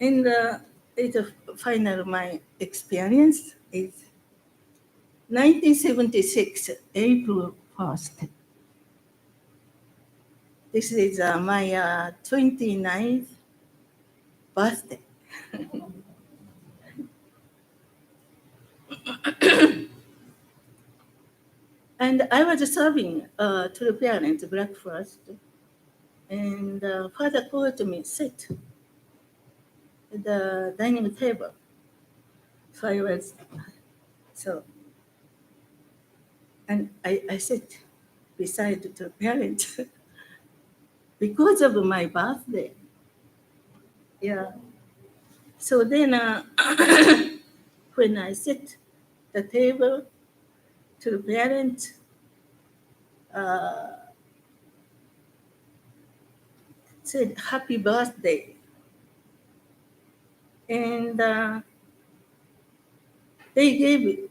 And it's a final my experience is 1976, April 1st. This is my 29th birthday. And I was serving to the parents breakfast, and father called me, sit at the dining table. So I was, and I sit beside the parents because of my birthday. Yeah. So then when I sit the table to the parents, said happy birthday. And they gave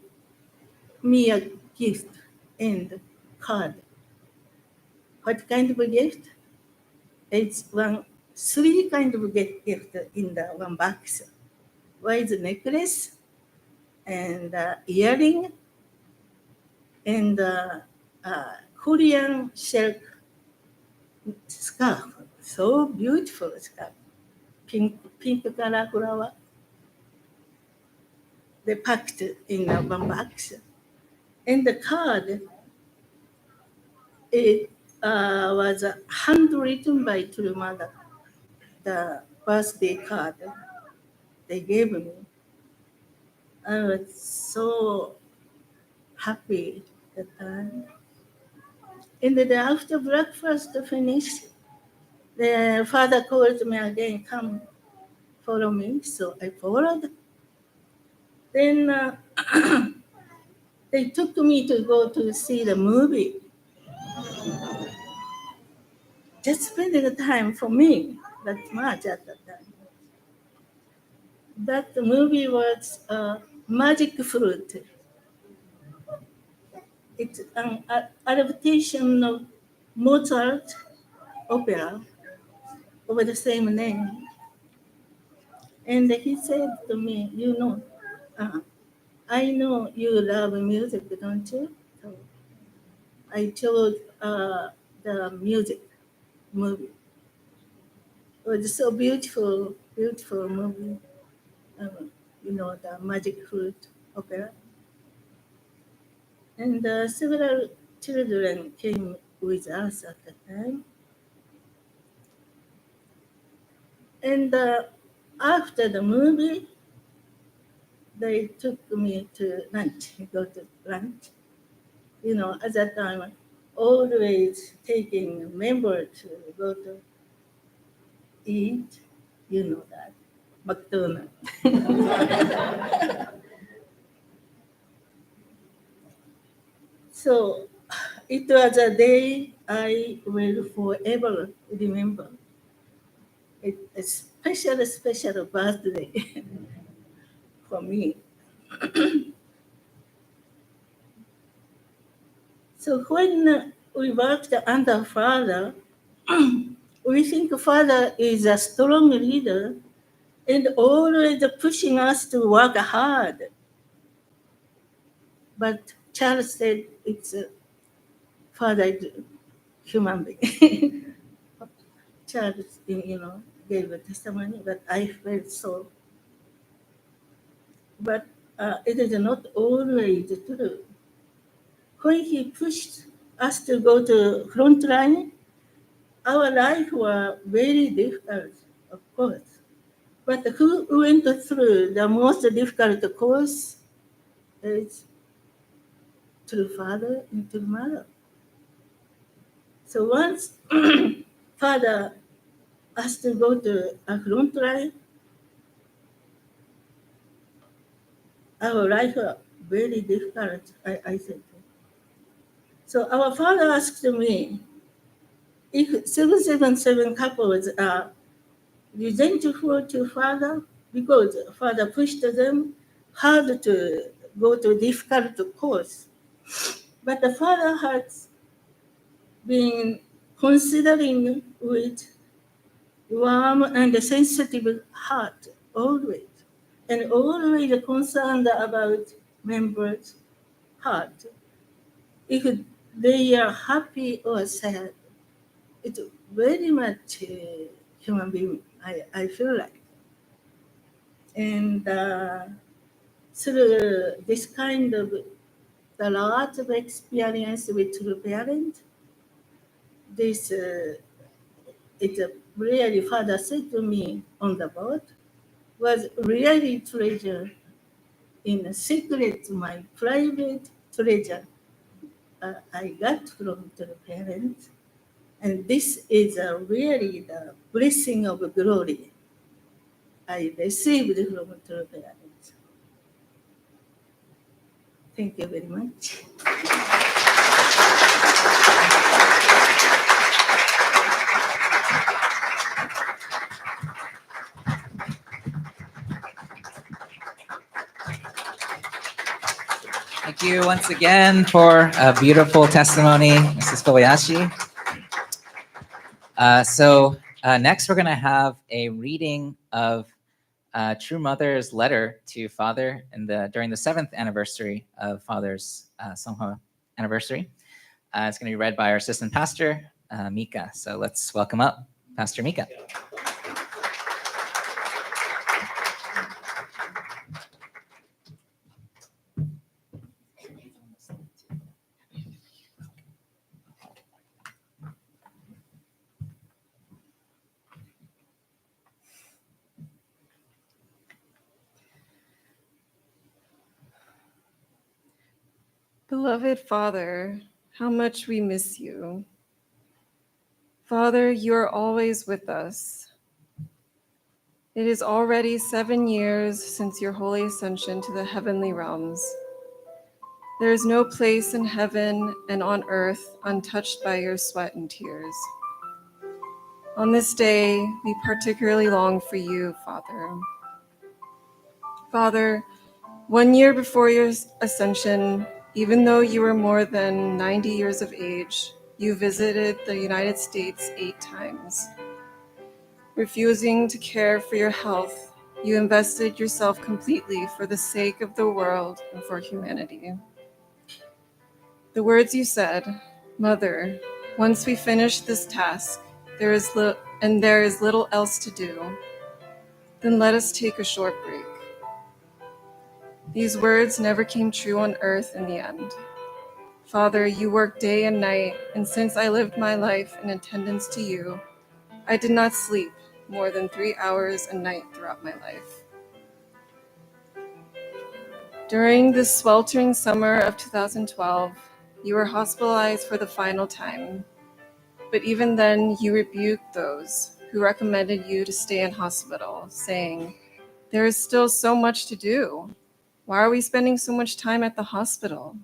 me a gift and card. What kind of a gift? It's three kind of gift in the one box. One is a necklace and earring and Korean silk scarf. So beautiful scarf. Pink color flower. They packed in one box. And the card, it was handwritten by True Mother. The birthday card they gave me. I was so happy that time. And then after breakfast finished, the father called me again, come follow me. So I followed. Then they took me to go to see the movie. Just spending the time for me that much at that time. That movie was Magic Fruit. It's an adaptation of Mozart opera over the same name. And he said to me, I know you love music, don't you? So I chose the music movie. It was so beautiful, beautiful movie. The Magic Fruit opera. And several children came with us at the time. And after the movie, they took me to lunch. We go to lunch. At that time, always taking a member to go to eat, you know that, McDonald's. So it was a day I will forever remember. It's a special birthday for me. So when we worked under Father, we think Father is a strong leader and always pushing us to work hard. But Charles said it's Father is human being. Charles, gave a testimony, but I felt so. But it is not always true. When he pushed us to go to front line, our life was very difficult, of course. But who went through the most difficult course is through Father and through Mother. So once Father asked to go to a front line, our life was very difficult, I think. So our Father asked me, if 777 couples are resentful to Father because Father pushed them hard to go to difficult course. But the Father has been considering with warm and sensitive heart always, and always concerned about members' heart. If they are happy or sad, it's very much human being, I feel like. And through this kind of the lot of experience with the parent, this it's a really Father said to me on the boat was really treasure in a secret, my private treasure I got from the parents. And this is really the blessing of glory I received from the parents. Thank you very much. Thank you once again for a beautiful testimony, Mrs. Kobayashi. So next we're going to have a reading of True Mother's letter to Father during the 7th anniversary of Father's Seonghwa anniversary. It's going to be read by our assistant pastor, Mika. So let's welcome up Pastor Mika. Beloved Father, how much we miss you. Father, you are always with us. It is already 7 years since your holy ascension to the heavenly realms. There is no place in heaven and on earth untouched by your sweat and tears. On this day, we particularly long for you, Father. Father, 1 year before your ascension, even though you were more than 90 years of age, you visited the United States 8 times. Refusing to care for your health, you invested yourself completely for the sake of the world and for humanity. The words you said, Mother, once we finish this task, there is little else to do, then let us take a short break. These words never came true on earth in the end. Father, you worked day and night, and since I lived my life in attendance to you, I did not sleep more than 3 hours a night throughout my life. During this sweltering summer of 2012, You were hospitalized for the final time. But even then, you rebuked those who recommended you to stay in hospital, saying, "There is still so much to do. Why are we spending so much time at the hospital?"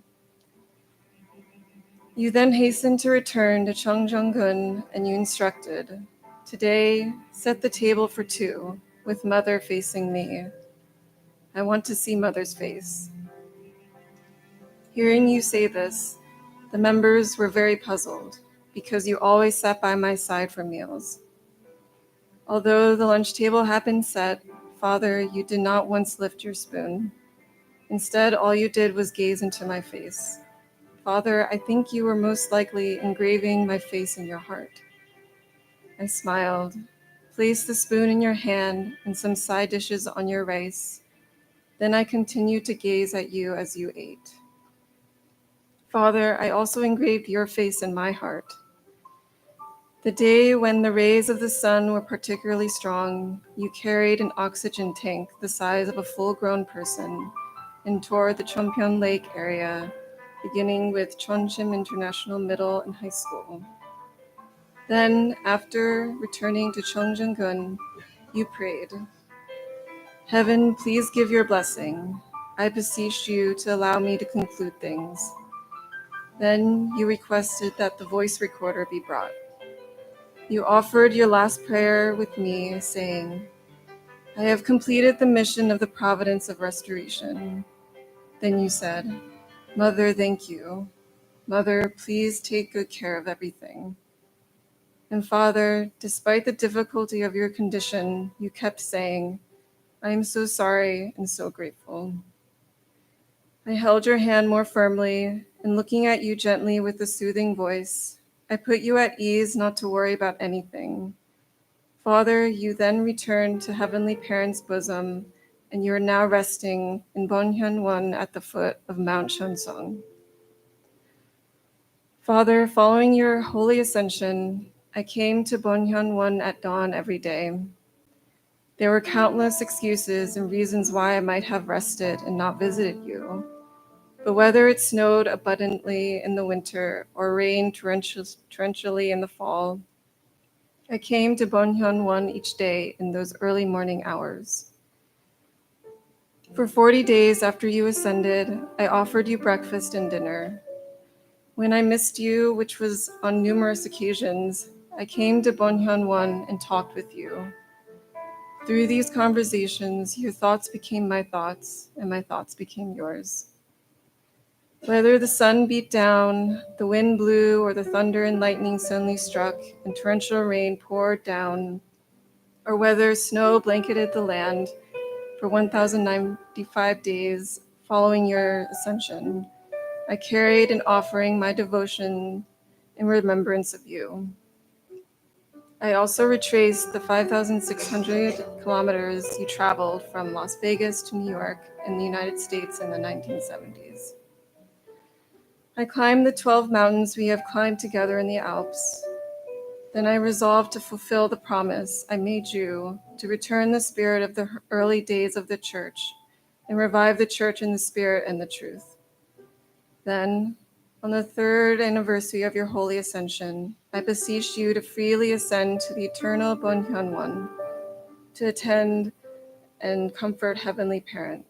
You then hastened to return to Cheonggyeong-gun and you instructed, "Today, set the table for two, with Mother facing me. I want to see Mother's face." Hearing you say this, the members were very puzzled, because you always sat by my side for meals. Although the lunch table had been set, Father, you did not once lift your spoon. Instead, all you did was gaze into my face. Father, I think you were most likely engraving my face in your heart. I smiled, placed the spoon in your hand and some side dishes on your rice. Then I continued to gaze at you as you ate. Father, I also engraved your face in my heart. The day when the rays of the sun were particularly strong, you carried an oxygen tank the size of a full-grown person and toured the Cheonpyeon Lake area, beginning with Chonchim International Middle and High School. Then, after returning to Cheonggyeong-gun, you prayed, "Heaven, please give your blessing. I beseech you to allow me to conclude things." Then you requested that the voice recorder be brought. You offered your last prayer with me, saying, "I have completed the mission of the providence of restoration." Then you said, "Mother, thank you. Mother, please take good care of everything." And Father, despite the difficulty of your condition, you kept saying, "I am so sorry and so grateful." I held your hand more firmly, and looking at you gently with a soothing voice, I put you at ease not to worry about anything. Father, you then returned to Heavenly Parent's bosom, and you are now resting in Bonhyun-won at the foot of Mount Cheonsong. Father, following your holy ascension, I came to Bonhyun-won at dawn every day. There were countless excuses and reasons why I might have rested and not visited you. But whether it snowed abundantly in the winter or rained torrentially in the fall, I came to Bonhyun-won each day in those early morning hours. For 40 days after you ascended, I offered you breakfast and dinner. When I missed you, which was on numerous occasions, I came to Bonhyun-won and talked with you. Through these conversations, your thoughts became my thoughts, and my thoughts became yours. Whether the sun beat down, the wind blew, or the thunder and lightning suddenly struck, and torrential rain poured down, or whether snow blanketed the land for 1,095 days following your ascension, I carried an offering my devotion in remembrance of you. I also retraced the 5,600 kilometers you traveled from Las Vegas to New York in the United States in the 1970s. I climbed the 12 mountains we have climbed together in the Alps. Then I resolved to fulfill the promise I made you to return the spirit of the early days of the church and revive the church in the spirit and the truth. Then, on the 3rd anniversary of your holy ascension, I beseech you to freely ascend to the eternal Bonhyun-won, to attend and comfort Heavenly Parent,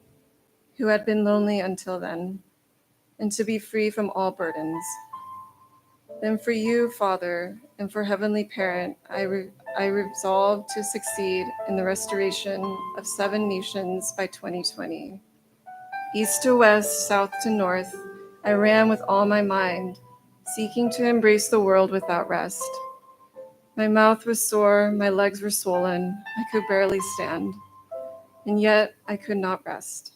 who had been lonely until then, and to be free from all burdens. Then for you, Father, and for Heavenly Parent, I resolve to succeed in the restoration of 7 nations by 2020. East to west, south to north, I ran with all my mind, seeking to embrace the world without rest. My mouth was sore, my legs were swollen, I could barely stand, and yet I could not rest.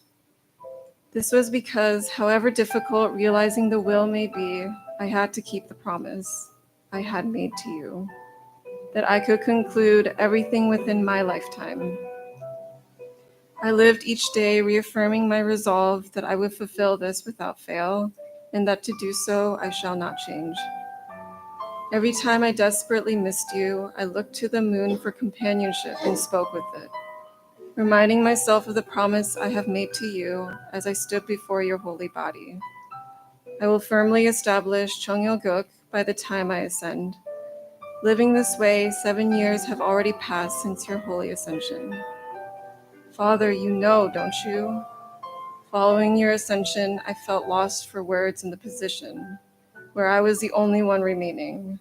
This was because, however difficult realizing the will may be, I had to keep the promise I had made to you, that I could conclude everything within my lifetime. I lived each day reaffirming my resolve that I would fulfill this without fail, and that to do so I shall not change. Every time I desperately missed you, I looked to the moon for companionship and spoke with it, reminding myself of the promise I have made to you as I stood before your holy body. I will firmly establish Cheonggyeok by the time I ascend. Living this way, 7 years have already passed since your holy ascension. Father, you know, don't you? Following your ascension, I felt lost for words in the position where I was the only one remaining.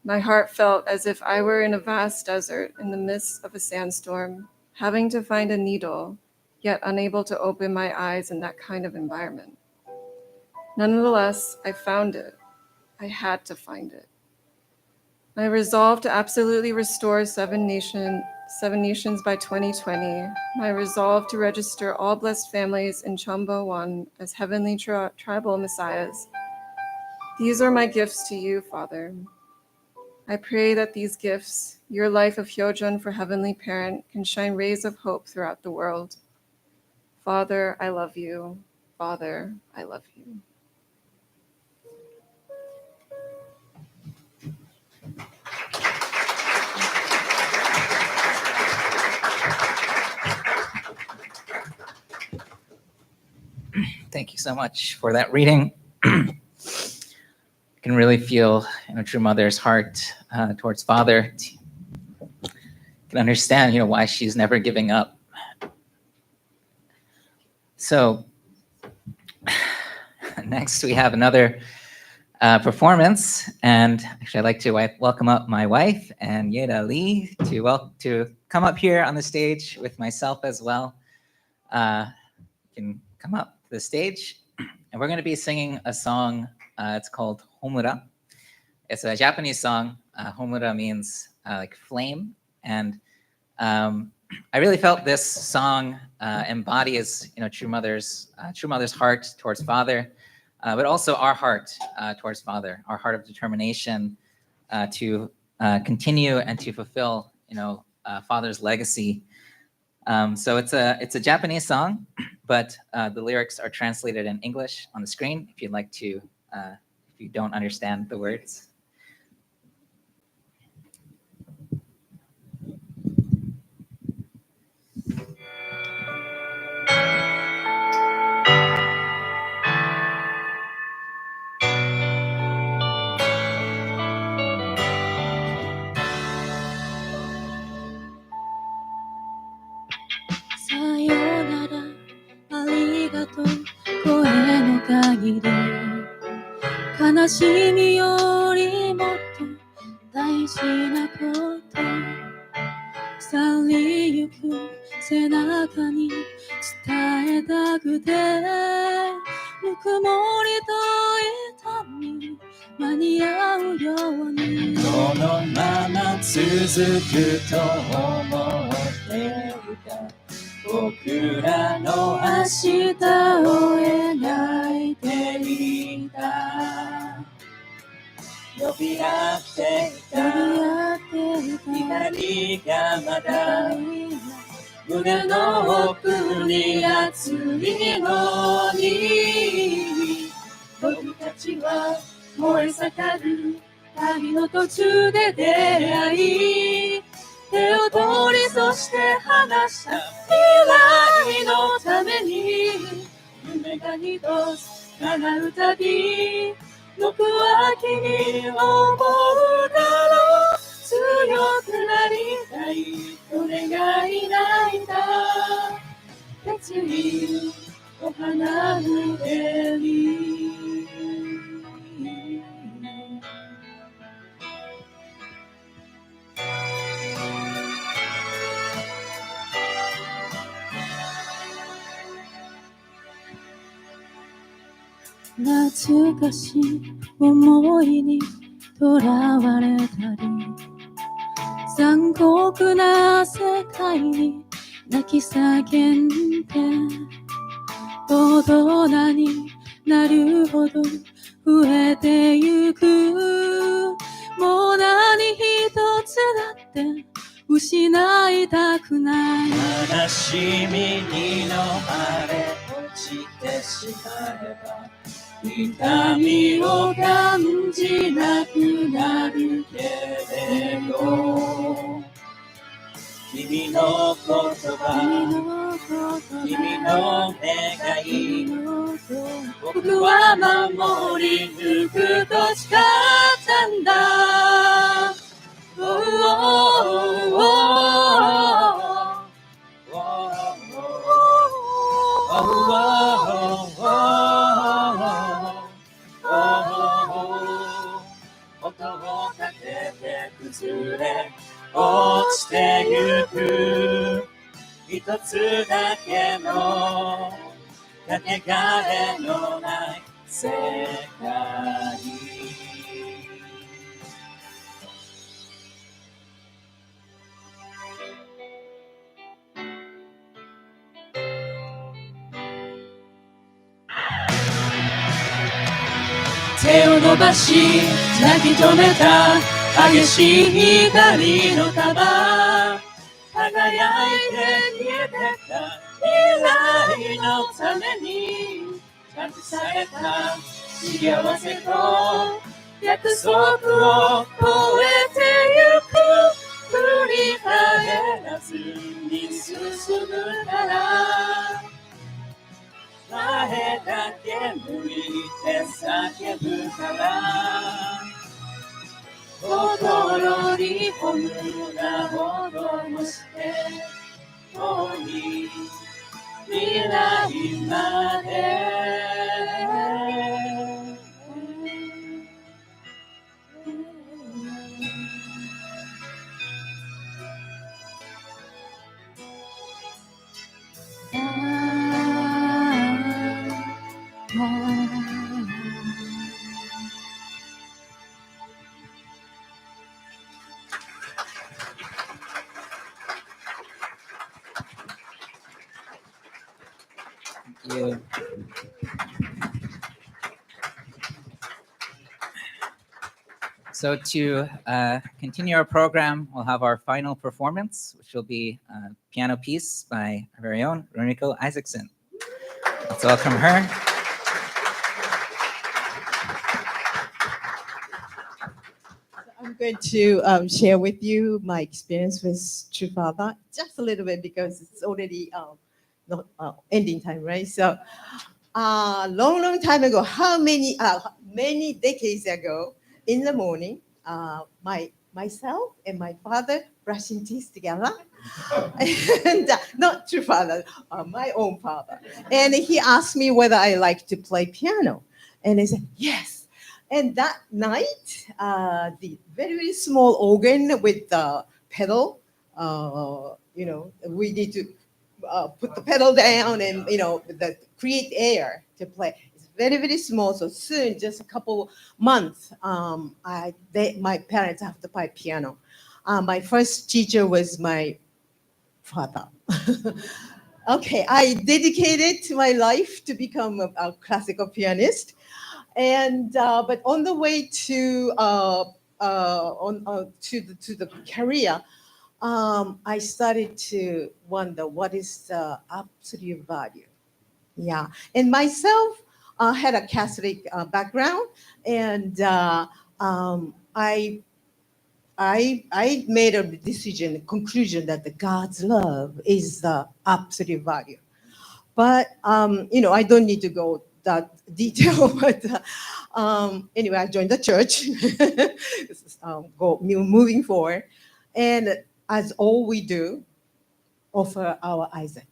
My heart felt as if I were in a vast desert in the midst of a sandstorm, having to find a needle, yet unable to open my eyes in that kind of environment. Nonetheless, I found it. I had to find it. My resolve to absolutely restore seven nations by 2020, my resolve to register all blessed families in Chombo 1 as heavenly tribal messiahs. These are my gifts to you, Father. I pray that these gifts, your life of Hyojun for Heavenly Parent, can shine rays of hope throughout the world. Father, I love you. Father, I love you. Thank you so much for that reading. You can really feel, true mother's heart towards Father. You can understand, why she's never giving up. So next we have another performance, and actually I'd like to welcome up my wife and Yeda Lee to come up here on the stage with myself as well. You can come up to the stage, and we're going to be singing a song. It's called Homura. It's a Japanese song. Homura means like flame, and I really felt this song embodies, true mother's heart towards Father, but also our heart towards Father, our heart of determination to continue and to fulfill, Father's legacy. So it's a Japanese song, but the lyrics are translated in English on the screen. If you'd like to, if you don't understand the words. Sayonara, arigato, 声の限り悲しみよりもっと大事なこと去りゆく背中に伝えたくてぬくもりと痛み間に合うようにこのまま続くと思っていた僕らの明日を描いていた呼び合っていた光がまだ胸の奥に熱いのに僕たちは燃え盛る旅の途中で出会い手を取りそして離した未来のために夢が一つ叶うたび僕は君を思うから強くなりたいと願い泣いた決意を放う手に懐かしい思いにとらわれたり残酷な世界に泣き叫んで大人になるほど増えてゆくもう何一つだって失いたくない悲しみに飲まれ落ちてしまえば痛みを感じなくなるけれど君の言葉君の願い僕僕は守り抜くと誓ったんだ。音を立てて崩れ落ちてゆく一つだけのかけがえのない世界。手を伸ばし泣き止めた激しい光の束、輝いて見えてた未来のために託された幸せと約束を超えてゆく、振り返らずに進むから前だけ向いて叫ぶから、心にほむなほどもして遠い未来まで。Thank you. So to continue our program, we'll have our final performance, which will be a piano piece by our very own Rumiko Isaacson. Let's welcome her. I'm going to share with you my experience with True Father, just a little bit because it's already not ending time, right? So, long time ago, many decades ago, in the morning, myself and my father brushing teeth together, and not True Father, my own father, and he asked me whether I like to play piano, and I said yes. And that night, the very, very small organ with the pedal, we need to put the pedal down and, create air to play. It's very, very small. So soon, just a couple months, my parents have to play piano. My first teacher was my father. Okay, I dedicated my life to become a classical pianist. And but on the way to the career, I started to wonder what is the absolute value. Yeah, and myself had a Catholic background, and I made a conclusion that the God's love is the absolute value. But I don't need to go that detail, but anyway, I joined the church, moving forward, and as all we do, offer our Isaac,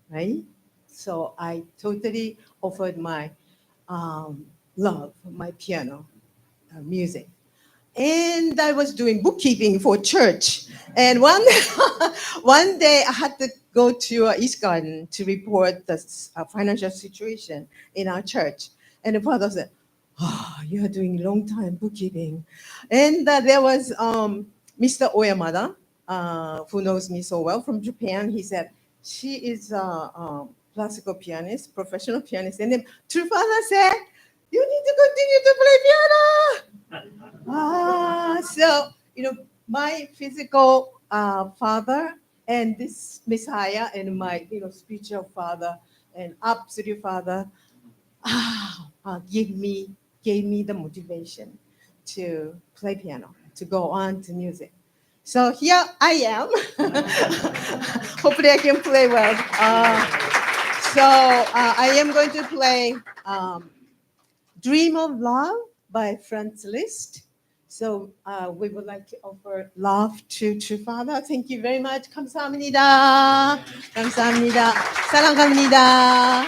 right? So I totally offered my love, my piano music. And I was doing bookkeeping for church. And one day I had to go to East Garden to report the financial situation in our church. And the father said, you are doing long time bookkeeping. And there was Mr. Oyamada, who knows me so well from Japan. He said, she is a classical pianist, professional pianist. And then True Father said, you need to continue to play piano. So, my physical father and this Messiah and my, spiritual father and absolute father gave me the motivation to play piano, to go on to music. So here I am. Hopefully I can play well. So I am going to play Dream of Love by Franz Liszt. So we would like to offer love to Father. Thank you very much. 감사합니다. 감사합니다. 사랑합니다.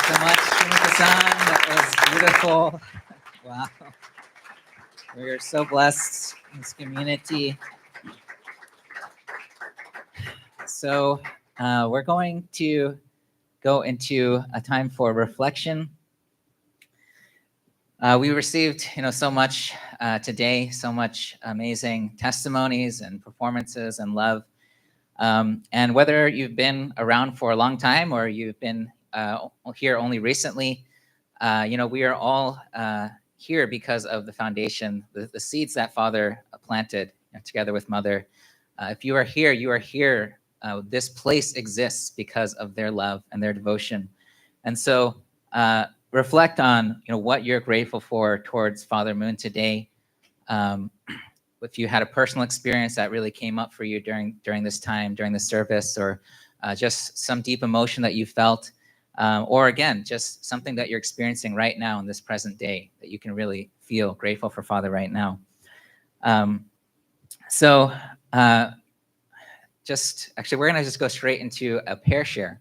so much, Shimika-san. That was beautiful. Wow. We are so blessed in this community. So we're going to go into a time for reflection. We received, so much today, so much amazing testimonies and performances and love. And whether you've been around for a long time or you've been here only recently, we are all here because of the foundation, the seeds that Father planted together with Mother. If you are here, you are here. This place exists because of their love and their devotion. And so reflect on what you're grateful for towards Father Moon today. If you had a personal experience that really came up for you during this time, during the service, or just some deep emotion that you felt, or again, just something that you're experiencing right now in this present day that you can really feel grateful for Father right now. Actually, we're gonna just go straight into a pair share.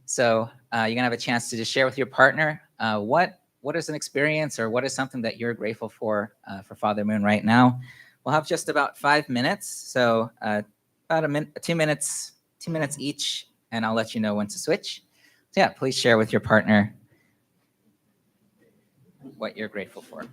So you're gonna have a chance to just share with your partner what is an experience or what is something that you're grateful for Father Moon right now. We'll have just about 5 minutes, so about 2 minutes each, and I'll let you know when to switch. So yeah, please share with your partner what you're grateful for.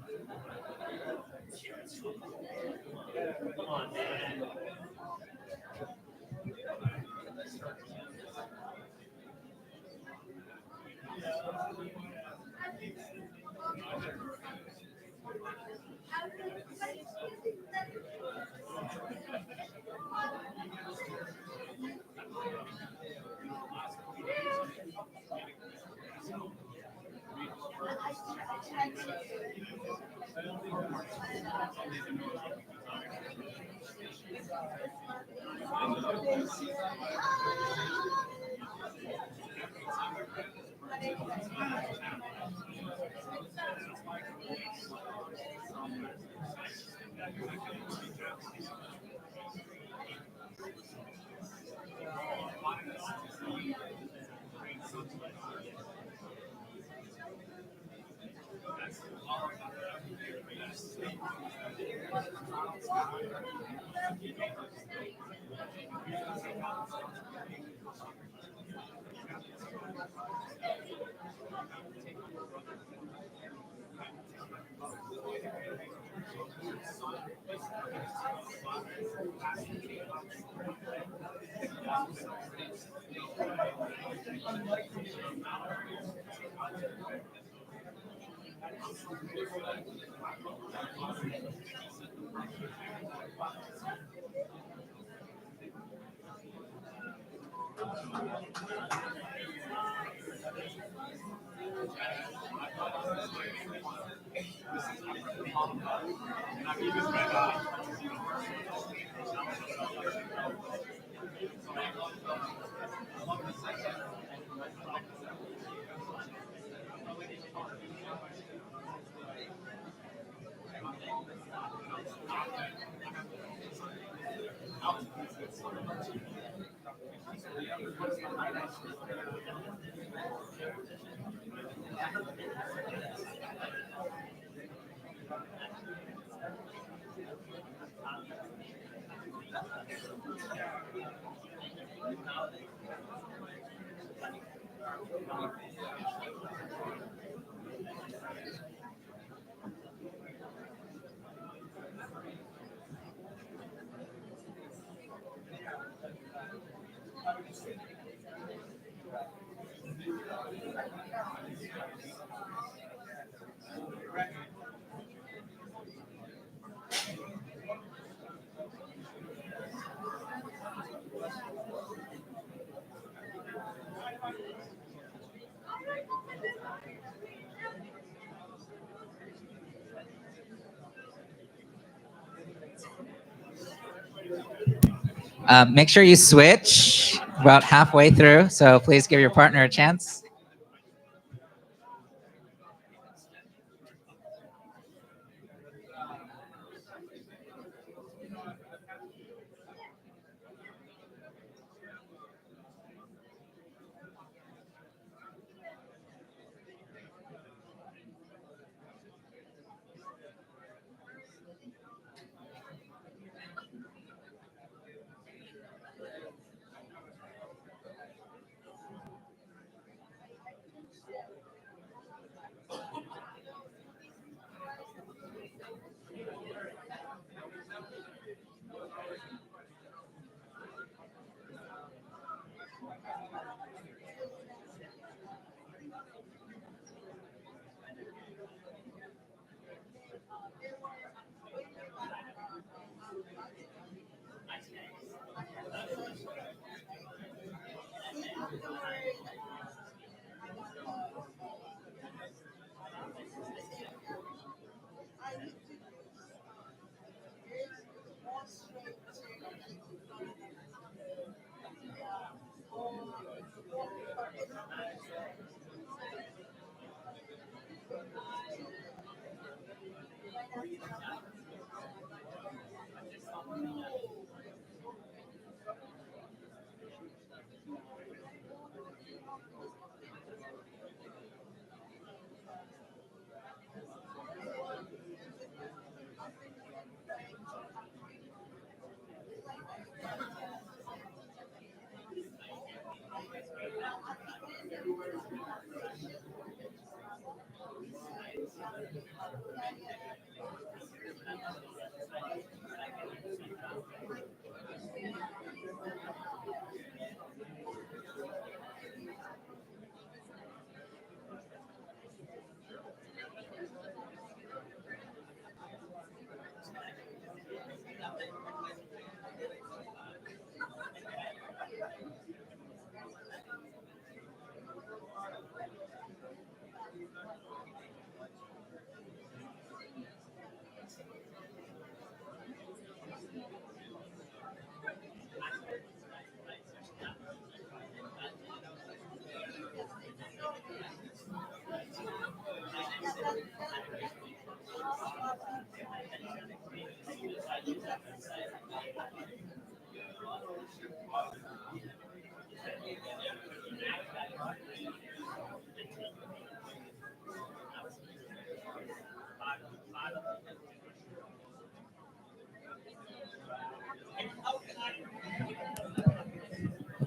Make sure you switch about halfway through, so please give your partner a chance.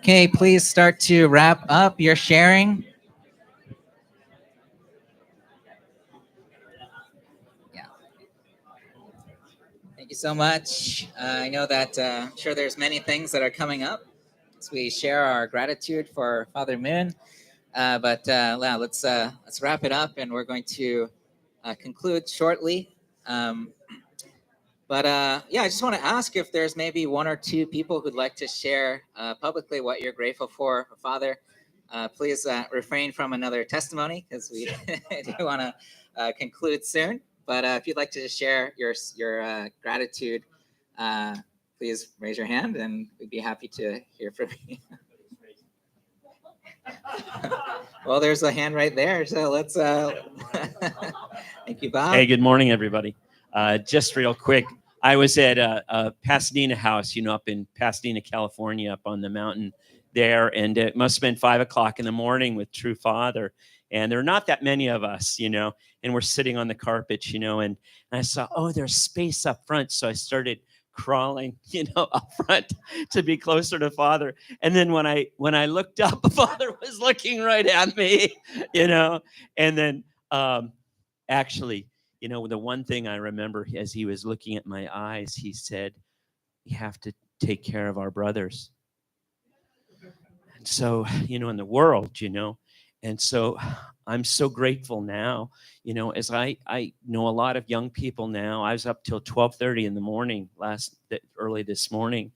Okay, please start to wrap up your sharing. Yeah. Thank you so much. I know that I'm sure there's many things that are coming up as we share our gratitude for Father Moon. But let's wrap it up, and we're going to conclude shortly. Yeah, I just want to ask if there's maybe one or two people who'd like to share publicly what you're grateful for Father. Please refrain from another testimony because we do want to conclude soon. But if you'd like to just share your gratitude, please raise your hand, and we'd be happy to hear from you. Well, there's a hand right there, so let's. Thank you, Bob. Hey, good morning, everybody. Just real quick, I was at a Pasadena house, up in Pasadena, California, up on the mountain there, and it must have been 5 o'clock in the morning with True Father, and there are not that many of us, and we're sitting on the carpet, and I saw, oh, there's space up front, so I started crawling, up front to be closer to Father. And then when I looked up, Father was looking right at me, and then actually, the one thing I remember as he was looking at my eyes, he said, "You have to take care of our brothers." And so, in the world, and so I'm so grateful now, as I know a lot of young people now. I was up till 12:30 in the morning early this morning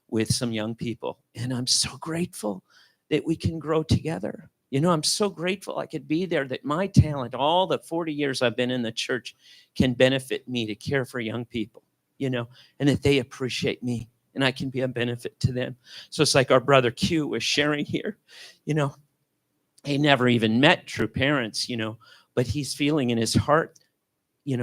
with some young people, and I'm so grateful that we can grow together. I'm so grateful I could be there, that my talent, all the 40 years I've been in the church, can benefit me to care for young people, and that they appreciate me and I can be a benefit to them. So it's like our brother Q was sharing here, he never even met true parents, but he's feeling in his heart,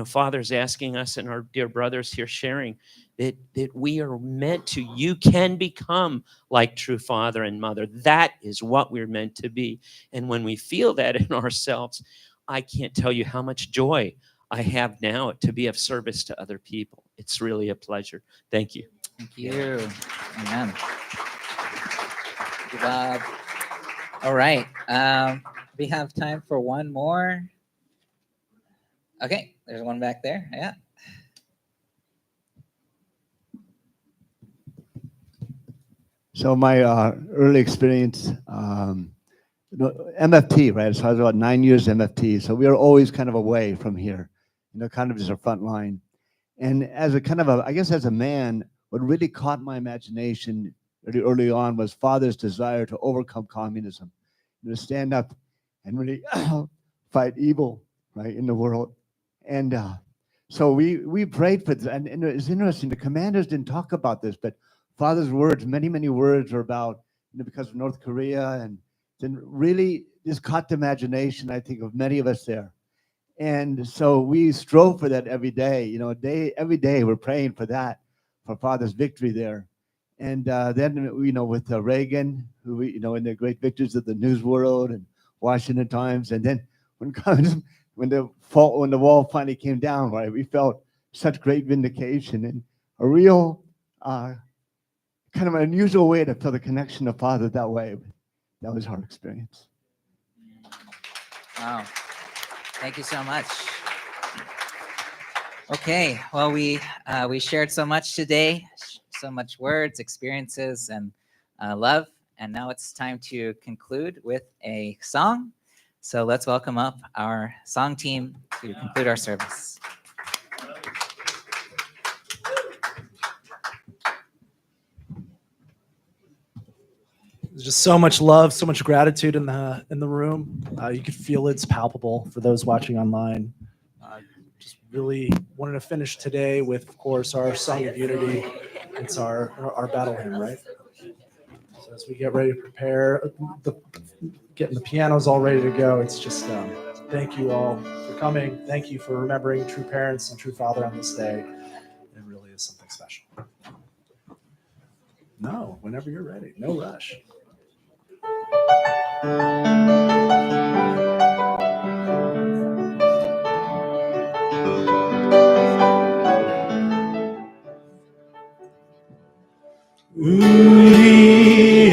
Father's asking us and our dear brothers here sharing that we are meant to, you can become like true father and mother. That is what we're meant to be. And when we feel that in ourselves, I can't tell you how much joy I have now to be of service to other people. It's really a pleasure. Thank you. Thank you. Amen. Thank you, Bob. All right. We have time for one more. Okay, there's one back there. Yeah. So my early experience, MFT, right? So I was about 9 years MFT. So we were always kind of away from here, kind of just a front line. And as a kind of I guess as a man, what really caught my imagination really early on was Father's desire to overcome communism, to stand up and really fight evil, right, in the world. And so we prayed for this. And it's interesting, the commanders didn't talk about this, but Father's words, many, many words are about, because of North Korea, and then really just caught the imagination, I think, of many of us there. And so we strove for that every day, every day we're praying for that, for Father's victory there. And then, with Reagan, who, in the great victories of the News World and Washington Times. And then when the wall finally came down, right, we felt such great vindication and a real kind of an unusual way to feel the connection to Father that way. That was our experience. Wow. Thank you so much. Okay, well, we shared so much today, so much words, experiences, and love. And now it's time to conclude with a song. So let's welcome up our song team to conclude our service. There's just so much love, so much gratitude in the room. You could feel it's palpable for those watching online. Just really wanted to finish today with, of course, our Song of Unity. It's our battle hymn, right? So as we get ready to prepare, getting the pianos all ready to go, it's just thank you all for coming. Thank you for remembering true parents and true father on this day. It really is something special. No, whenever you're ready, no rush. 우리의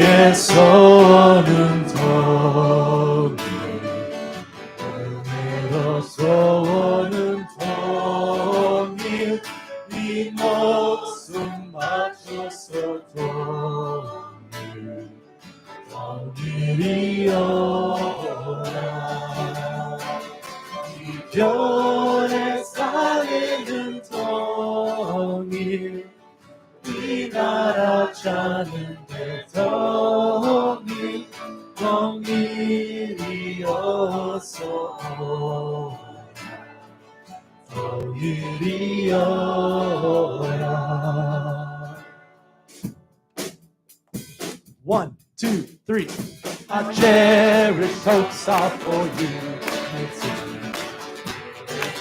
One, two, three. I cherish hopes are for you.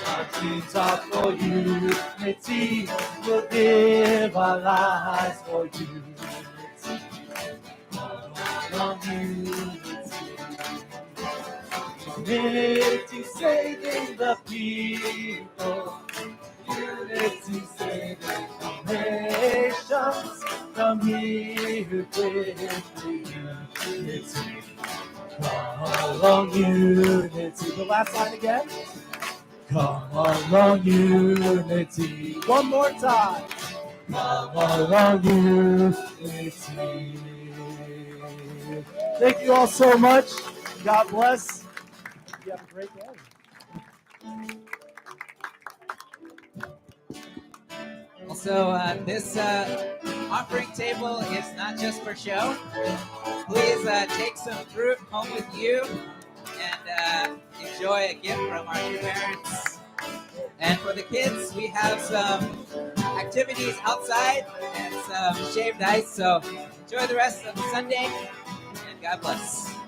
Our dreams are for unity. We'll give our lives for unity. Long unity. Unity saving the people. Unity saving the nations. Come here with the unity. Come along, unity. The last line again. Come along, unity. One more time. Come along, unity. Thank you all so much. God bless. You have a great day. Also, this offering table is not just for show. Please take some fruit home with you and enjoy a gift from our two parents. And for the kids, we have some activities outside and some shaved ice. So enjoy the rest of the Sunday, and God bless.